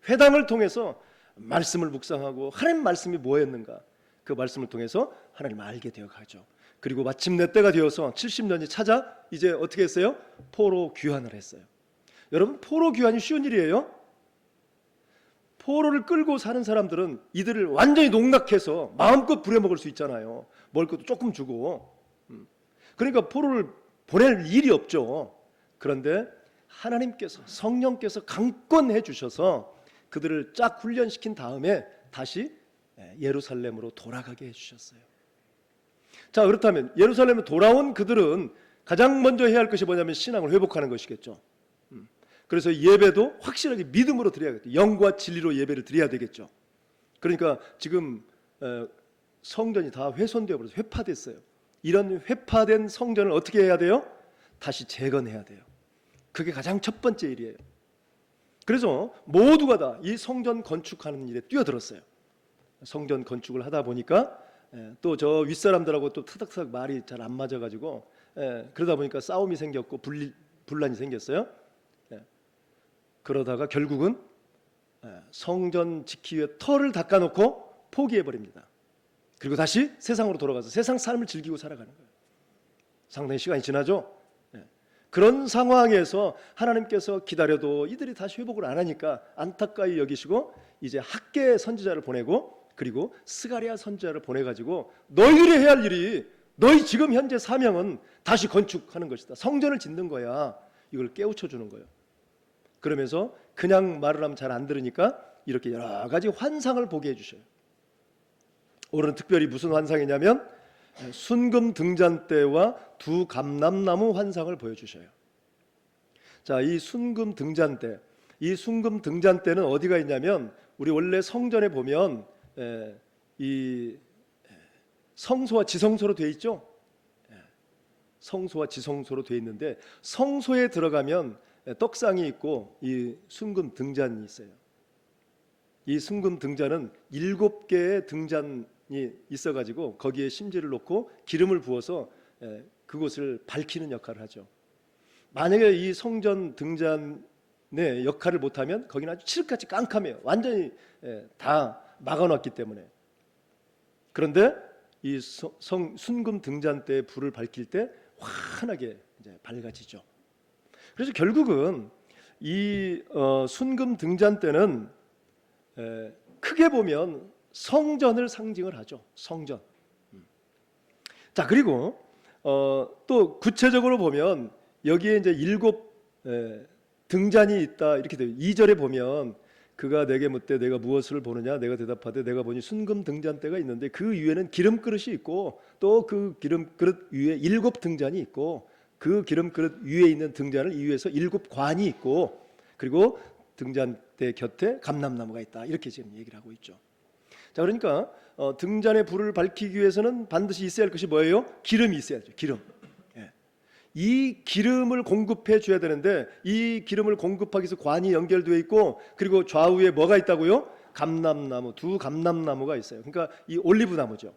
회당을 통해서 말씀을 묵상하고 하나님 말씀이 뭐였는가? 그 말씀을 통해서 하나님을 알게 되어 가죠. 그리고 마침내 때가 되어서 70년이 찾아 이제 어떻게 했어요? 포로 귀환을 했어요. 여러분 포로 귀환이 쉬운 일이에요? 포로를 끌고 사는 사람들은 이들을 완전히 농락해서 마음껏 부려먹을 수 있잖아요. 먹을 것도 조금 주고. 그러니까 포로를 보낼 일이 없죠. 그런데 하나님께서 성령께서 강권해 주셔서 그들을 쫙 훈련시킨 다음에 다시 예루살렘으로 돌아가게 해주셨어요. 자, 그렇다면 예루살렘에 돌아온 그들은 가장 먼저 해야 할 것이 뭐냐면 신앙을 회복하는 것이겠죠. 그래서 예배도 확실하게 믿음으로 드려야겠죠. 영과 진리로 예배를 드려야 되겠죠. 그러니까 지금 성전이 다 훼손되어 버려서 회파됐어요. 이런 회파된 성전을 어떻게 해야 돼요? 다시 재건해야 돼요. 그게 가장 첫 번째 일이에요. 그래서 모두가 다 이 성전 건축하는 일에 뛰어들었어요. 성전 건축을 하다 보니까 또 저 윗사람들하고 또 타닥타닥 말이 잘 안 맞아가지고 그러다 보니까 싸움이 생겼고 분란이 생겼어요. 그러다가 결국은 성전 지키기 위해 터를 닦아놓고 포기해버립니다. 그리고 다시 세상으로 돌아가서 세상 삶을 즐기고 살아가는 거예요. 상당히 시간이 지나죠. 그런 상황에서 하나님께서 기다려도 이들이 다시 회복을 안 하니까 안타까이 여기시고 이제 학계 선지자를 보내고 그리고 스가랴 선지자를 보내가지고 너희들이 해야 할 일이 너희 지금 현재 사명은 다시 건축하는 것이다. 성전을 짓는 거야. 이걸 깨우쳐 주는 거예요. 그러면서 그냥 말을 하면 잘 안 들으니까 이렇게 여러 가지 환상을 보게 해주셔요. 오늘은 특별히 무슨 환상이냐면 순금 등잔대와 두 감람나무 환상을 보여주셔요. 자, 이 순금 등잔대, 이 순금 등잔대는 어디가 있냐면 우리 원래 성전에 보면 이 성소와 지성소로 되어 있죠. 성소와 지성소로 되어 있는데 성소에 들어가면 떡상이 있고 이 순금 등잔이 있어요. 이 순금 등잔은 7개의 등잔이 있어가지고 거기에 심지를 놓고 기름을 부어서 그곳을 밝히는 역할을 하죠. 만약에 이 성전 등잔의 역할을 못하면 거기는 아주 칠흑같이 깜깜해요. 완전히 다 막아놨기 때문에. 그런데 이 순금 등잔대에 불을 밝힐 때 환하게 이제 밝아지죠. 그래서 결국은 이 순금 등잔대는 크게 보면 성전을 상징을 하죠. 성전. 자, 그리고 또 구체적으로 보면 여기에 이제 7 등잔이 있다 이렇게 돼요. 2절에 보면 그가 내게 묻되 내가 무엇을 보느냐 내가 대답하되 내가 보니 순금 등잔대가 있는데 그 위에는 기름 그릇이 있고 또 그 기름 그릇 위에 7 등잔이 있고 그 기름 그릇 위에 있는 등잔을 이유해서 7 관이 있고 그리고 등잔대 곁에 감람나무가 있다 이렇게 지금 얘기를 하고 있죠. 자, 그러니까 등잔의 불을 밝히기 위해서는 반드시 있어야 할 것이 뭐예요? 기름이 있어야죠. 기름. 이 기름을 공급해 줘야 되는데 이 기름을 공급하기 위해서 관이 연결되어 있고 그리고 좌우에 뭐가 있다고요? 감람나무, 2 감람나무가 있어요. 그러니까 이 올리브 나무죠.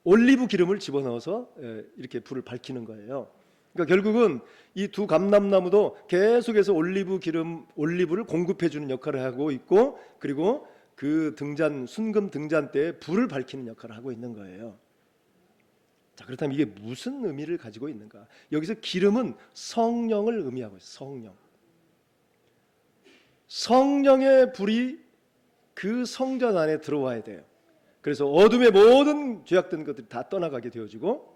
올리브 기름을 집어넣어서 이렇게 불을 밝히는 거예요. 그러니까 결국은 이 2 감람나무도 계속해서 올리브를 공급해 주는 역할을 하고 있고 그리고 그 등잔 순금 등잔대에 불을 밝히는 역할을 하고 있는 거예요. 자, 그렇다면 이게 무슨 의미를 가지고 있는가? 여기서 기름은 성령을 의미하고 있어요. 성령. 성령의 불이 그 성전 안에 들어와야 돼요. 그래서 어둠의 모든 죄악된 것들이 다 떠나가게 되어지고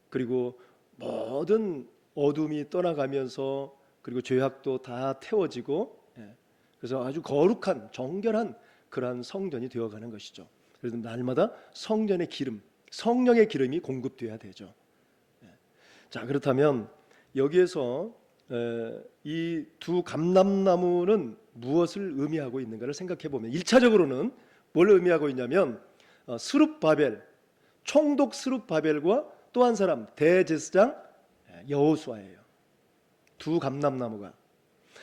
그리고 모든 어둠이 떠나가면서 그리고 죄악도 다 태워지고 그래서 아주 거룩한 정결한 그러한 성전이 되어가는 것이죠. 그래서 날마다 성전의 기름 성령의 기름이 공급돼야 되죠. 자, 그렇다면 여기에서 이 2 감람나무는 무엇을 의미하고 있는가를 생각해 보면 1차적으로는 뭘 의미하고 있냐면 스룹바벨, 총독 스룹바벨과 또 한 사람 대제사장 여호수아예요. 2 감람나무가.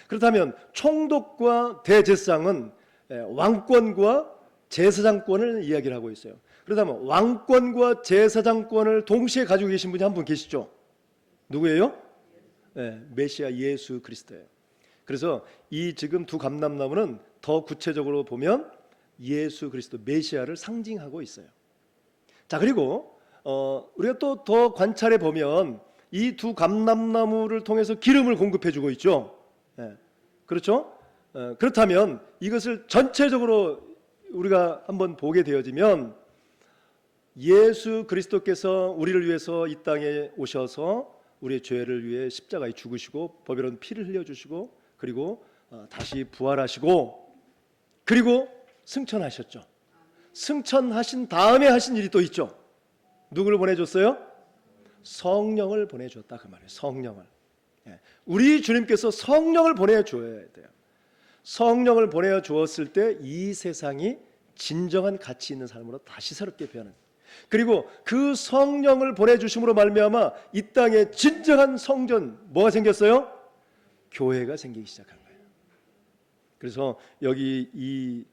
그렇다면 총독과 대제사장은 왕권과 제사장권을 이야기를 하고 있어요. 그렇다면 왕권과 제사장권을 동시에 가지고 계신 분이 한 분 계시죠? 누구예요? 메시아 예수 그리스도예요. 그래서 이 지금 2 감람나무는 더 구체적으로 보면 예수 그리스도 메시아를 상징하고 있어요. 자, 그리고 우리가 또 더 관찰해 보면 이 2 감람나무를 통해서 기름을 공급해 주고 있죠. 그렇죠? 그렇다면 이것을 전체적으로 우리가 한번 보게 되어지면 예수 그리스도께서 우리를 위해서 이 땅에 오셔서 우리의 죄를 위해 십자가에 죽으시고 보배로운 피를 흘려주시고 그리고 다시 부활하시고 그리고 승천하셨죠. 승천하신 다음에 하신 일이 또 있죠. 누구를 보내줬어요? 성령을 보내줬다 그 말이에요. 성령을. 우리 주님께서 성령을 보내줘야 돼요. 성령을 보내주었을 때 이 세상이 진정한 가치 있는 삶으로 다시 새롭게 변하는. 그리고 그 성령을 보내주심으로 말미암아 이 땅에 진정한 성전 뭐가 생겼어요? 교회가 생기기 시작한 거예요. 그래서 여기 이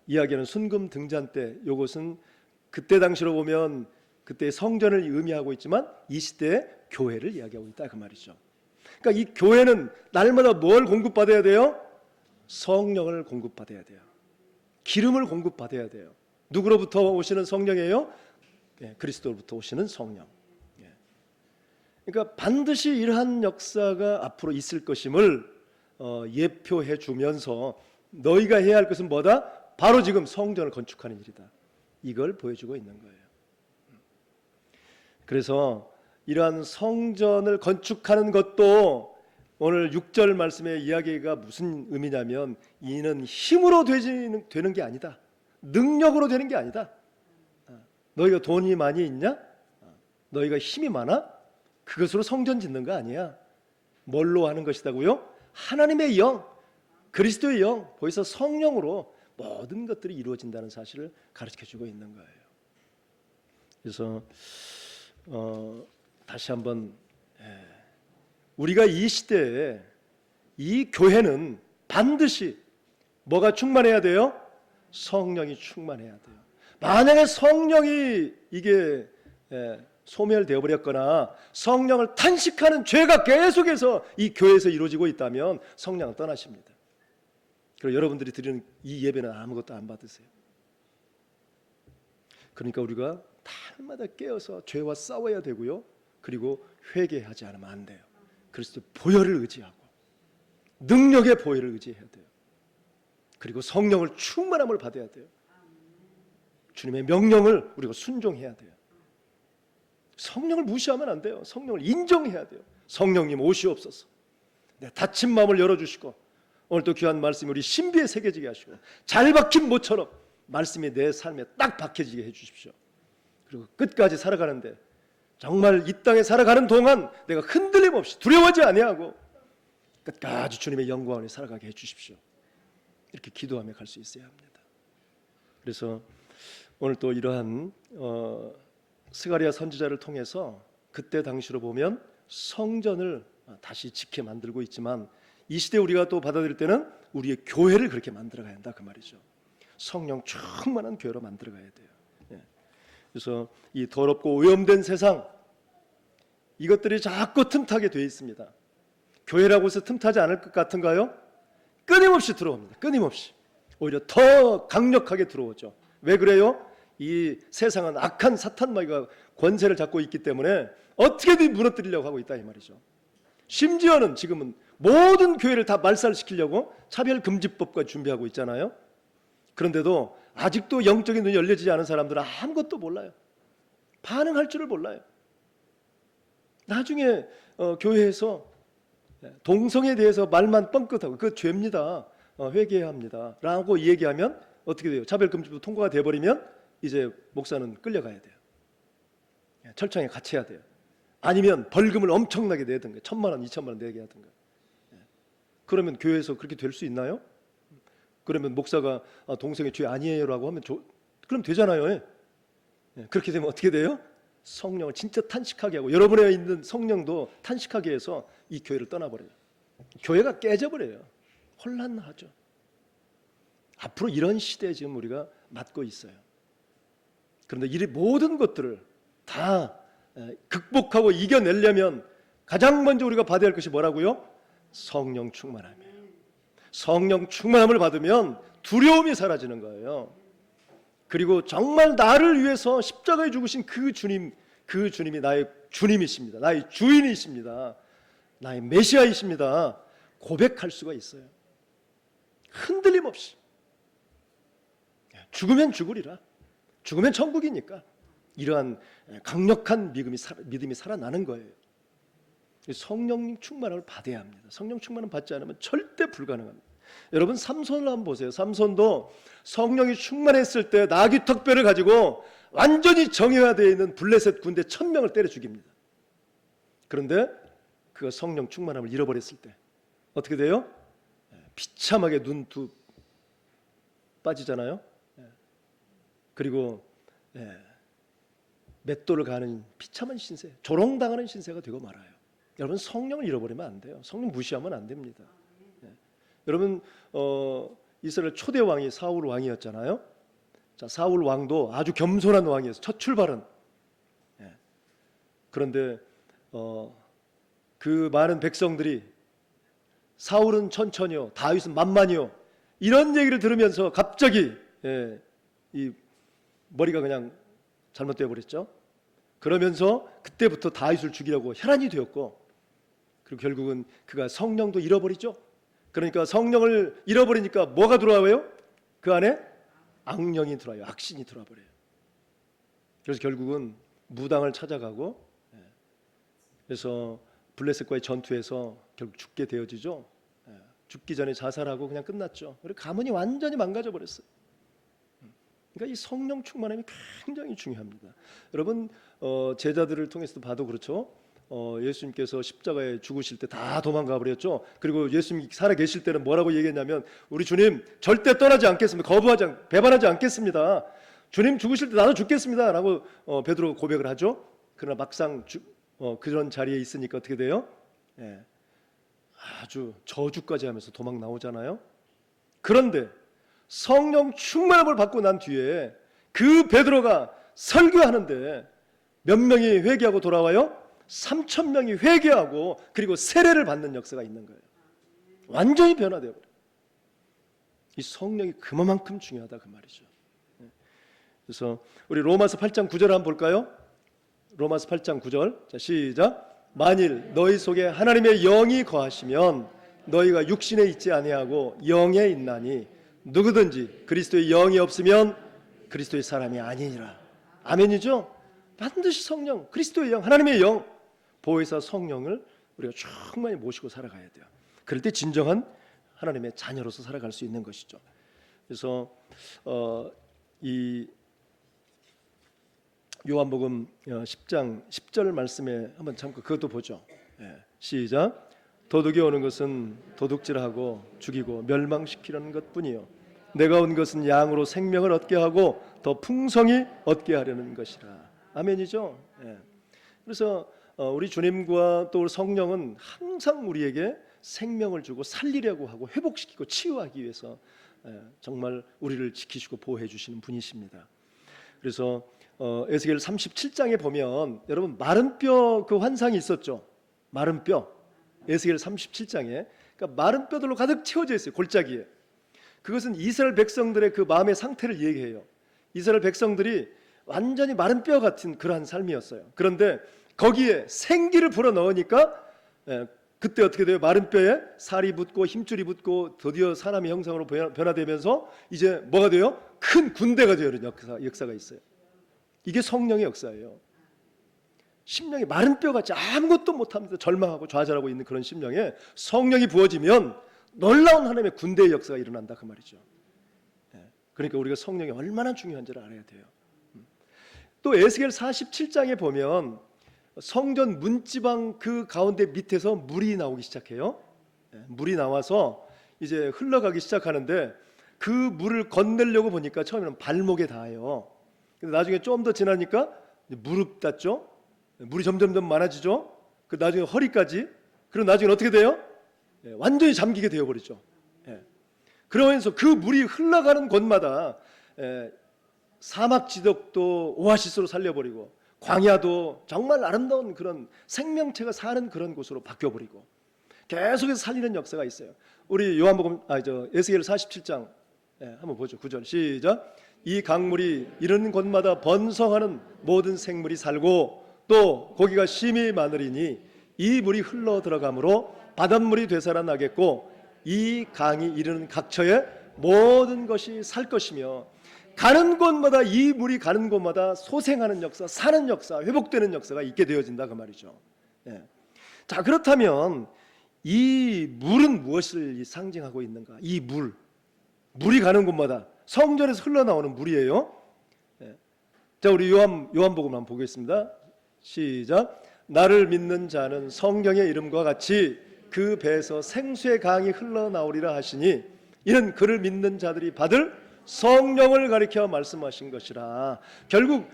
이야기하는 순금 등잔대 이것은 그때 당시로 보면 그때 성전을 의미하고 있지만 이 시대에 교회를 이야기하고 있다 그 말이죠. 그러니까 이 교회는 날마다 뭘 공급받아야 돼요? 성령을 공급받아야 돼요. 기름을 공급받아야 돼요. 누구로부터 오시는 성령이에요? 그리스도로부터 오시는 성령. 그러니까 반드시 이러한 역사가 앞으로 있을 것임을 예표해 주면서 너희가 해야 할 것은 뭐다? 바로 지금 성전을 건축하는 일이다. 이걸 보여주고 있는 거예요. 그래서 이러한 성전을 건축하는 것도 오늘 6절 말씀의 이야기가 무슨 의미냐면 이는 힘으로 되는 게 아니다. 능력으로 되는 게 아니다. 너희가 돈이 많이 있냐? 너희가 힘이 많아? 그것으로 성전 짓는 거 아니야. 뭘로 하는 것이다고요? 하나님의 영, 그리스도의 영, 거기서 성령으로 모든 것들이 이루어진다는 사실을 가르쳐주고 있는 거예요. 그래서 다시 한번 우리가 이 시대에 이 교회는 반드시 뭐가 충만해야 돼요? 성령이 충만해야 돼요. 만약에 성령이 이게 소멸되어 버렸거나 성령을 탄식하는 죄가 계속해서 이 교회에서 이루어지고 있다면 성령은 떠나십니다. 그리고 여러분들이 드리는 이 예배는 아무것도 안 받으세요. 그러니까 우리가 날마다 깨어서 죄와 싸워야 되고요. 그리고 회개하지 않으면 안 돼요. 그리스도 보혈을 의지하고 능력의 보혈을 의지해야 돼요. 그리고 성령을 충만함을 받아야 돼요. 주님의 명령을 우리가 순종해야 돼요. 성령을 무시하면 안 돼요. 성령을 인정해야 돼요. 성령님 오시옵소서. 내 닫힌 마음을 열어주시고 오늘 또 귀한 말씀이 우리 신비에 새겨지게 하시고 잘 박힌 모처럼 말씀이 내 삶에 딱 박혀지게 해주십시오. 그리고 끝까지 살아가는데 정말 이 땅에 살아가는 동안 내가 흔들림 없이 두려워하지 아니하고 끝까지 주님의 영광을 살아가게 해주십시오. 이렇게 기도하며 갈 수 있어야 합니다. 그래서 오늘 또 이러한 스가랴 선지자를 통해서 그때 당시로 보면 성전을 다시 지켜 만들고 있지만 이 시대 우리가 또 받아들일 때는 우리의 교회를 그렇게 만들어가야 한다 그 말이죠. 성령 충만한 교회로 만들어가야 돼요. 그래서 이 더럽고 오염된 세상 이것들이 자꾸 틈타게 되어 있습니다. 교회라고 해서 틈타지 않을 것 같은가요? 끊임없이 들어옵니다. 끊임없이 오히려 더 강력하게 들어오죠. 왜 그래요? 이 세상은 악한 사탄마귀가 권세를 잡고 있기 때문에 어떻게든 무너뜨리려고 하고 있다 이 말이죠. 심지어는 지금은 모든 교회를 다 말살시키려고 차별금지법까지 준비하고 있잖아요. 그런데도 아직도 영적인 눈이 열려지지 않은 사람들은 아무것도 몰라요. 반응할 줄을 몰라요. 나중에 교회에서 동성에 대해서 말만 뻥끗하고 그거 죄입니다. 회개해야 합니다. 라고 얘기하면 어떻게 돼요? 차별금지법 통과가 돼버리면 이제 목사는 끌려가야 돼요. 철창에 갇혀야 돼요. 아니면 벌금을 엄청나게 내든가 1,000만 원, 2,000만 원 내게 하든가. 그러면 교회에서 그렇게 될 수 있나요? 그러면 목사가 동성애 죄 아니에요라고 하면 그럼 되잖아요. 그렇게 되면 어떻게 돼요? 성령을 진짜 탄식하게 하고 여러분에 있는 성령도 탄식하게 해서 이 교회를 떠나버려요. 교회가 깨져버려요. 혼란하죠. 앞으로 이런 시대에 지금 우리가 맞고 있어요. 그런데 이 모든 것들을 다 극복하고 이겨내려면 가장 먼저 우리가 받아야 할 것이 뭐라고요? 성령 충만함이에요. 성령 충만함을 받으면 두려움이 사라지는 거예요. 그리고 정말 나를 위해서 십자가에 죽으신 그 주님이 나의 주님이십니다. 나의 주인이십니다. 나의 메시아이십니다. 고백할 수가 있어요. 흔들림 없이. 죽으면 죽으리라. 죽으면 천국이니까. 이러한 강력한 믿음이 살아나는 거예요. 성령 충만함을 받아야 합니다. 성령 충만함 받지 않으면 절대 불가능합니다. 여러분 삼손을 한번 보세요. 삼손도 성령이 충만했을 때 나귀 턱뼈를 가지고 완전히 정예화되어 있는 블레셋 군대 1,000명을 때려 죽입니다. 그런데 그가 성령 충만함을 잃어버렸을 때 어떻게 돼요? 비참하게 눈 두 빠지잖아요. 그리고 맷돌을 가는 비참한 신세, 조롱당하는 신세가 되고 말아요. 여러분 성령을 잃어버리면 안 돼요. 성령 무시하면 안 됩니다. 여러분 이스라엘 초대 왕이 사울 왕이었잖아요. 자, 사울 왕도 아주 겸손한 왕이었어요. 첫 출발은. 그런데 그 많은 백성들이 사울은 천천히요, 다윗은 만만히요, 이런 얘기를 들으면서 갑자기 이 머리가 그냥 잘못되어 버렸죠. 그러면서 그때부터 다윗을 죽이려고 혈안이 되었고, 그리고 결국은 그가 성령도 잃어버리죠. 그러니까 성령을 잃어버리니까 뭐가 들어와요? 그 안에 악령이 들어와요. 악신이 들어와 버려요. 그래서 결국은 무당을 찾아가고, 그래서 블레셋과의 전투에서 결국 죽게 되어지죠. 죽기 전에 자살하고 그냥 끝났죠. 그리고 가문이 완전히 망가져 버렸어요. 그러니까 이 성령 충만함이 굉장히 중요합니다. 여러분 제자들을 통해서도 봐도 그렇죠. 예수님께서 십자가에 죽으실 때 다 도망가 버렸죠. 그리고 예수님이 살아 계실 때는 뭐라고 얘기했냐면, 우리 주님 절대 떠나지 않겠습니다. 배반하지 않겠습니다. 주님 죽으실 때 나도 죽겠습니다 라고 베드로 고백을 하죠. 그러나 막상 그런 자리에 있으니까 어떻게 돼요? 예, 아주 저주까지 하면서 도망 나오잖아요. 그런데 성령 충만함을 받고 난 뒤에 그 베드로가 설교하는데 몇 명이 회개하고 돌아와요? 3,000명이 회개하고 그리고 세례를 받는 역사가 있는 거예요. 완전히 변화되어 버려요. 이 성령이 그만큼 중요하다 그 말이죠. 그래서 우리 로마서 8장 9절 한번 볼까요? 로마서 8장 9절. 자, 시작. 만일 너희 속에 하나님의 영이 거하시면 너희가 육신에 있지 아니하고 영에 있나니 누구든지 그리스도의 영이 없으면 그리스도의 사람이 아니니라. 아멘이죠? 반드시 성령, 그리스도의 영, 하나님의 영, 보혜사 성령을 우리가 충만히 모시고 살아가야 돼요. 그럴 때 진정한 하나님의 자녀로서 살아갈 수 있는 것이죠. 그래서 이 요한복음 10장 10절 말씀에 한번 잠깐 그것도 보죠. 시작. 도둑이 오는 것은 도둑질하고 죽이고 멸망시키려는 것뿐이요 내가 온 것은 양으로 생명을 얻게 하고 더 풍성히 얻게 하려는 것이라. 아멘이죠. 그래서 우리 주님과 또 성령은 항상 우리에게 생명을 주고 살리려고 하고 회복시키고 치유하기 위해서 정말 우리를 지키시고 보호해 주시는 분이십니다. 그래서 에스겔 37장에 보면 여러분 마른 뼈 그 환상이 있었죠. 마른 뼈. 에스겔 37장에 그러니까 마른 뼈들로 가득 채워져 있어요. 골짜기에. 그것은 이스라엘 백성들의 그 마음의 상태를 얘기해요. 이스라엘 백성들이 완전히 마른 뼈 같은 그러한 삶이었어요. 그런데 거기에 생기를 불어 넣으니까 그때 어떻게 돼요? 마른 뼈에 살이 붙고 힘줄이 붙고 드디어 사람의 형상으로 변화되면서 이제 뭐가 돼요? 큰 군대가 되는 역사가 있어요. 이게 성령의 역사예요. 심령이 마른 뼈같이 아무것도 못하면서 절망하고 좌절하고 있는 그런 심령에 성령이 부어지면 놀라운 하나님의 군대의 역사가 일어난다 그 말이죠. 그러니까 우리가 성령이 얼마나 중요한지를 알아야 돼요. 또 에스겔 47장에 보면 성전 문지방 그 가운데 밑에서 물이 나오기 시작해요. 물이 나와서 이제 흘러가기 시작하는데 그 물을 건너려고 보니까 처음에는 발목에 닿아요. 근데 나중에 좀 더 지나니까 무릎 닿죠. 물이 점점 많아지죠. 그 나중에 허리까지. 그리고 나중에 어떻게 돼요? 완전히 잠기게 되어버리죠. 그러면서 그 물이 흘러가는 곳마다 사막 지역도 오아시스로 살려버리고 광야도 정말 아름다운 그런 생명체가 사는 그런 곳으로 바뀌어버리고 계속해서 살리는 역사가 있어요. 우리 요한복음 에스겔 47장 한번 보죠. 9절 시작. 이 강물이 이르는 곳마다 번성하는 모든 생물이 살고 또 고기가 심히 많으리니 이 물이 흘러 들어가므로 바닷물이 되살아나겠고 이 강이 이르는 각처에 모든 것이 살 것이며 가는 곳마다 이 물이 가는 곳마다 소생하는 역사, 사는 역사, 회복되는 역사가 있게 되어진다 그 말이죠. 자, 그렇다면 이 물은 무엇을 상징하고 있는가? 이 물이 가는 곳마다 성전에서 흘러나오는 물이에요. 자, 우리 요한복음 한번 보겠습니다. 시작. 나를 믿는 자는 성경의 이름과 같이 그 배에서 생수의 강이 흘러나오리라 하시니 이는 그를 믿는 자들이 받을 성령을 가리켜 말씀하신 것이라. 결국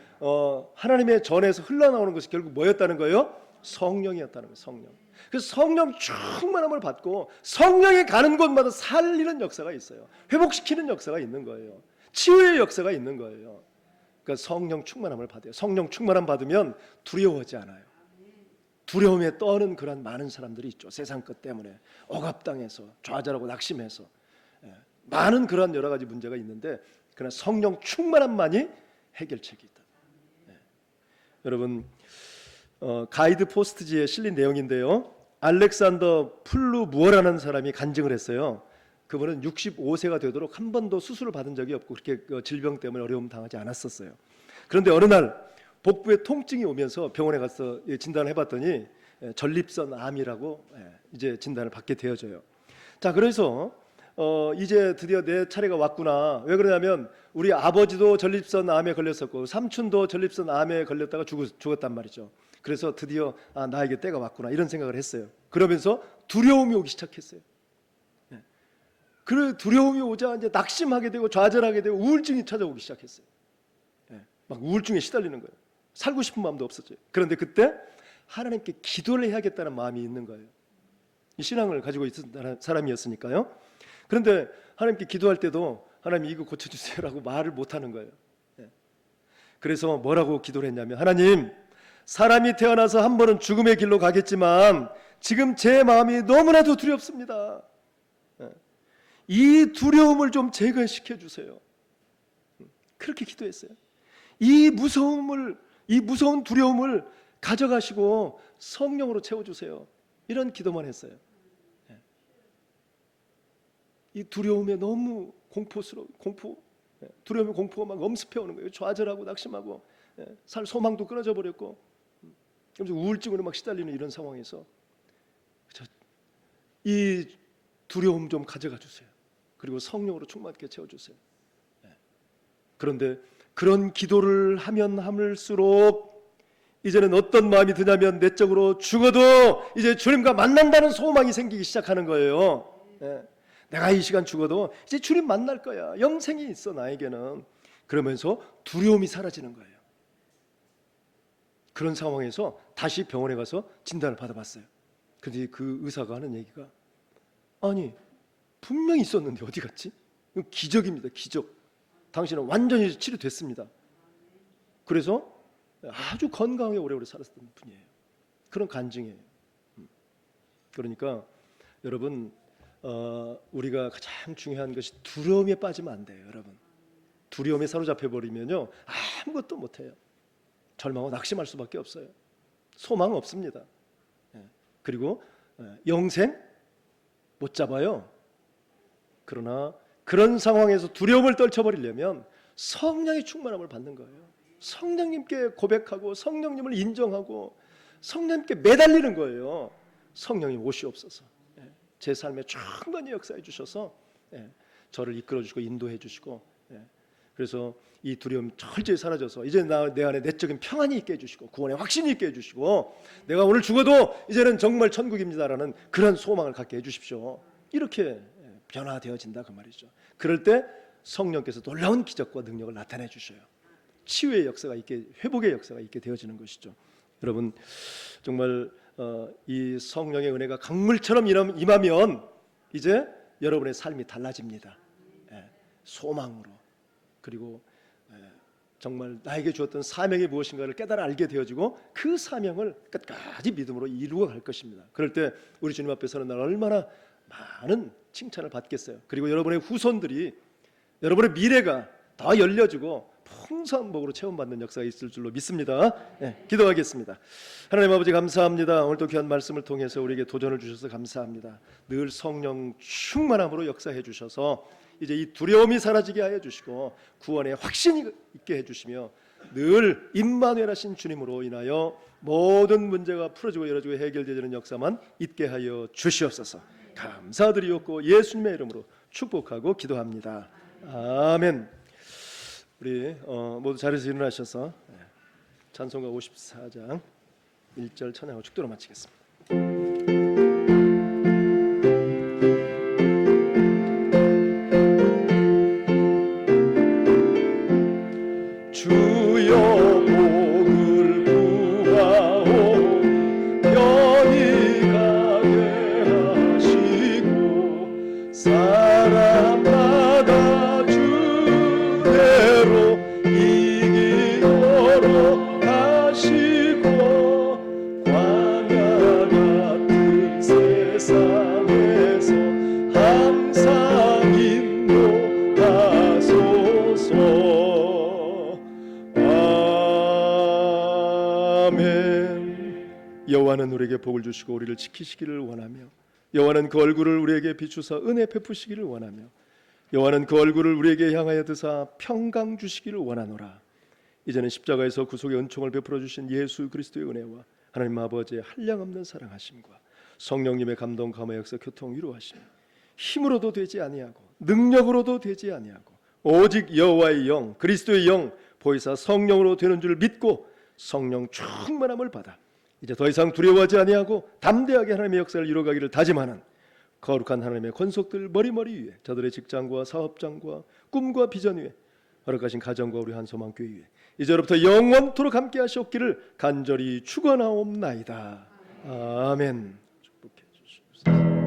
하나님의 전에서 흘러나오는 것이 결국 뭐였다는 거예요? 성령이었다는 거예요. 성령. 그래서 성령 충만함을 받고 성령이 가는 곳마다 살리는 역사가 있어요. 회복시키는 역사가 있는 거예요. 치유의 역사가 있는 거예요. 그러니까 성령 충만함을 받아요. 성령 충만함 받으면 두려워하지 않아요. 두려움에 떠는 그런 많은 사람들이 있죠. 세상 것 때문에 억압당해서 좌절하고 낙심해서 많은 그런 여러 가지 문제가 있는데 그러나 성령 충만함만이 해결책이 있다. 여러분 가이드 포스트지에 실린 내용인데요. 알렉산더 플루무어라는 사람이 간증을 했어요. 그분은 65세가 되도록 한 번도 수술을 받은 적이 없고 그렇게 질병 때문에 어려움 당하지 않았었어요. 그런데 어느 날 복부에 통증이 오면서 병원에 가서 진단을 해봤더니 전립선 암이라고 이제 진단을 받게 되어져요. 자, 그래서 이제 드디어 내 차례가 왔구나. 왜 그러냐면 우리 아버지도 전립선 암에 걸렸었고 삼촌도 전립선 암에 걸렸다가 죽었단 말이죠. 그래서 드디어 나에게 때가 왔구나 이런 생각을 했어요. 그러면서 두려움이 오기 시작했어요. 그 두려움이 오자 이제 낙심하게 되고 좌절하게 되고 우울증이 찾아오기 시작했어요. 막 우울증에 시달리는 거예요. 살고 싶은 마음도 없었죠. 그런데 그때 하나님께 기도를 해야겠다는 마음이 있는 거예요. 이 신앙을 가지고 있던 사람이었으니까요. 그런데 하나님께 기도할 때도 하나님 이거 고쳐주세요라고 말을 못하는 거예요. 그래서 뭐라고 기도를 했냐면, 하나님, 사람이 태어나서 한 번은 죽음의 길로 가겠지만 지금 제 마음이 너무나도 두렵습니다. 이 두려움을 좀 제거시켜 주세요. 그렇게 기도했어요. 이 무서운 두려움을 가져가시고 성령으로 채워주세요. 이런 기도만 했어요. 이 두려움에 너무 두려움의 공포가 막 엄습해 오는 거예요. 좌절하고 낙심하고 살 소망도 끊어져 버렸고, 우울증으로 막 시달리는 이런 상황에서 이 두려움 좀 가져가 주세요. 그리고 성령으로 충만하게 채워주세요. 그런데 그런 기도를 하면 할수록 이제는 어떤 마음이 드냐면, 내적으로 죽어도 이제 주님과 만난다는 소망이 생기기 시작하는 거예요. 내가 이 시간 죽어도 이제 주님 만날 거야. 영생이 있어 나에게는. 그러면서 두려움이 사라지는 거예요. 그런 상황에서 다시 병원에 가서 진단을 받아봤어요. 근데 그 의사가 하는 얘기가, 아니 분명히 있었는데 어디 갔지? 이건 기적입니다. 기적. 당신은 완전히 치료됐습니다. 그래서 아주 건강하게 오래오래 살았던 분이에요. 그런 간증이에요. 그러니까 여러분, 우리가 가장 중요한 것이 두려움에 빠지면 안 돼요. 여러분, 두려움에 사로잡혀 버리면요 아무것도 못해요. 절망하고 낙심할 수밖에 없어요. 소망 없습니다. 그리고 영생 못 잡아요. 그러나 그런 상황에서 두려움을 떨쳐버리려면 성령의 충만함을 받는 거예요. 성령님께 고백하고 성령님을 인정하고 성령님께 매달리는 거예요. 성령님 오시옵소서. 제 삶에 충만히 역사해 주셔서 저를 이끌어 주시고 인도해 주시고, 그래서 이 두려움 철저히 사라져서 이제 내 안에 내적인 평안이 있게 해주시고 구원의 확신이 있게 해주시고, 내가 오늘 죽어도 이제는 정말 천국입니다라는 그런 소망을 갖게 해주십시오. 이렇게 변화되어진다 그 말이죠. 그럴 때 성령께서 놀라운 기적과 능력을 나타내 주셔요. 치유의 역사가 있게, 회복의 역사가 있게 되어지는 것이죠. 여러분, 정말 이 성령의 은혜가 강물처럼 임하면 이제 여러분의 삶이 달라집니다. 소망으로, 그리고 정말 나에게 주었던 사명이 무엇인가를 깨달아 알게 되어지고 그 사명을 끝까지 믿음으로 이루어 갈 것입니다. 그럴 때 우리 주님 앞에 서는 날 얼마나 많은 칭찬을 받겠어요. 그리고 여러분의 후손들이, 여러분의 미래가 더 열려지고 풍성한 복으로 체험받는 역사가 있을 줄로 믿습니다. 기도하겠습니다. 하나님 아버지, 감사합니다. 오늘도 귀한 말씀을 통해서 우리에게 도전을 주셔서 감사합니다. 늘 성령 충만함으로 역사해 주셔서 이제 이 두려움이 사라지게 하여 주시고 구원의 확신이 있게 해주시며, 늘 임마누엘 하신 주님으로 인하여 모든 문제가 풀어지고 열어지고 해결되는 역사만 있게 하여 주시옵소서. 감사드리옵고 예수님의 이름으로 축복하고 기도합니다. 아멘. 우리 모두 자리에서 일어나셔서 찬송가 54장 1절 찬양하고 축도로 마치겠습니다. 여호와는 우리에게 복을 주시고 우리를 지키시기를 원하며, 여호와는 그 얼굴을 우리에게 비추사 은혜 베푸시기를 원하며, 여호와는 그 얼굴을 우리에게 향하여 드사 평강 주시기를 원하노라. 이제는 십자가에서 구속의 은총을 베풀어 주신 예수 그리스도의 은혜와 하나님 아버지의 한량없는 사랑하심과 성령님의 감동 감화 역사 교통 위로하심, 힘으로도 되지 아니하고 능력으로도 되지 아니하고 오직 여호와의 영 그리스도의 영 보이사 성령으로 되는 줄 믿고 성령 충만함을 받아 이제 더 이상 두려워하지 아니하고 담대하게 하나님의 역사를 이루어가기를 다짐하는 거룩한 하나님의 권속들 머리머리 위에, 저들의 직장과 사업장과 꿈과 비전 위에 허락하신 가정과 우리 한소망교회 이제로부터 영원토록 함께 하시옵기를 간절히 축원하옵나이다. 아멘. 축복해 주시옵소서.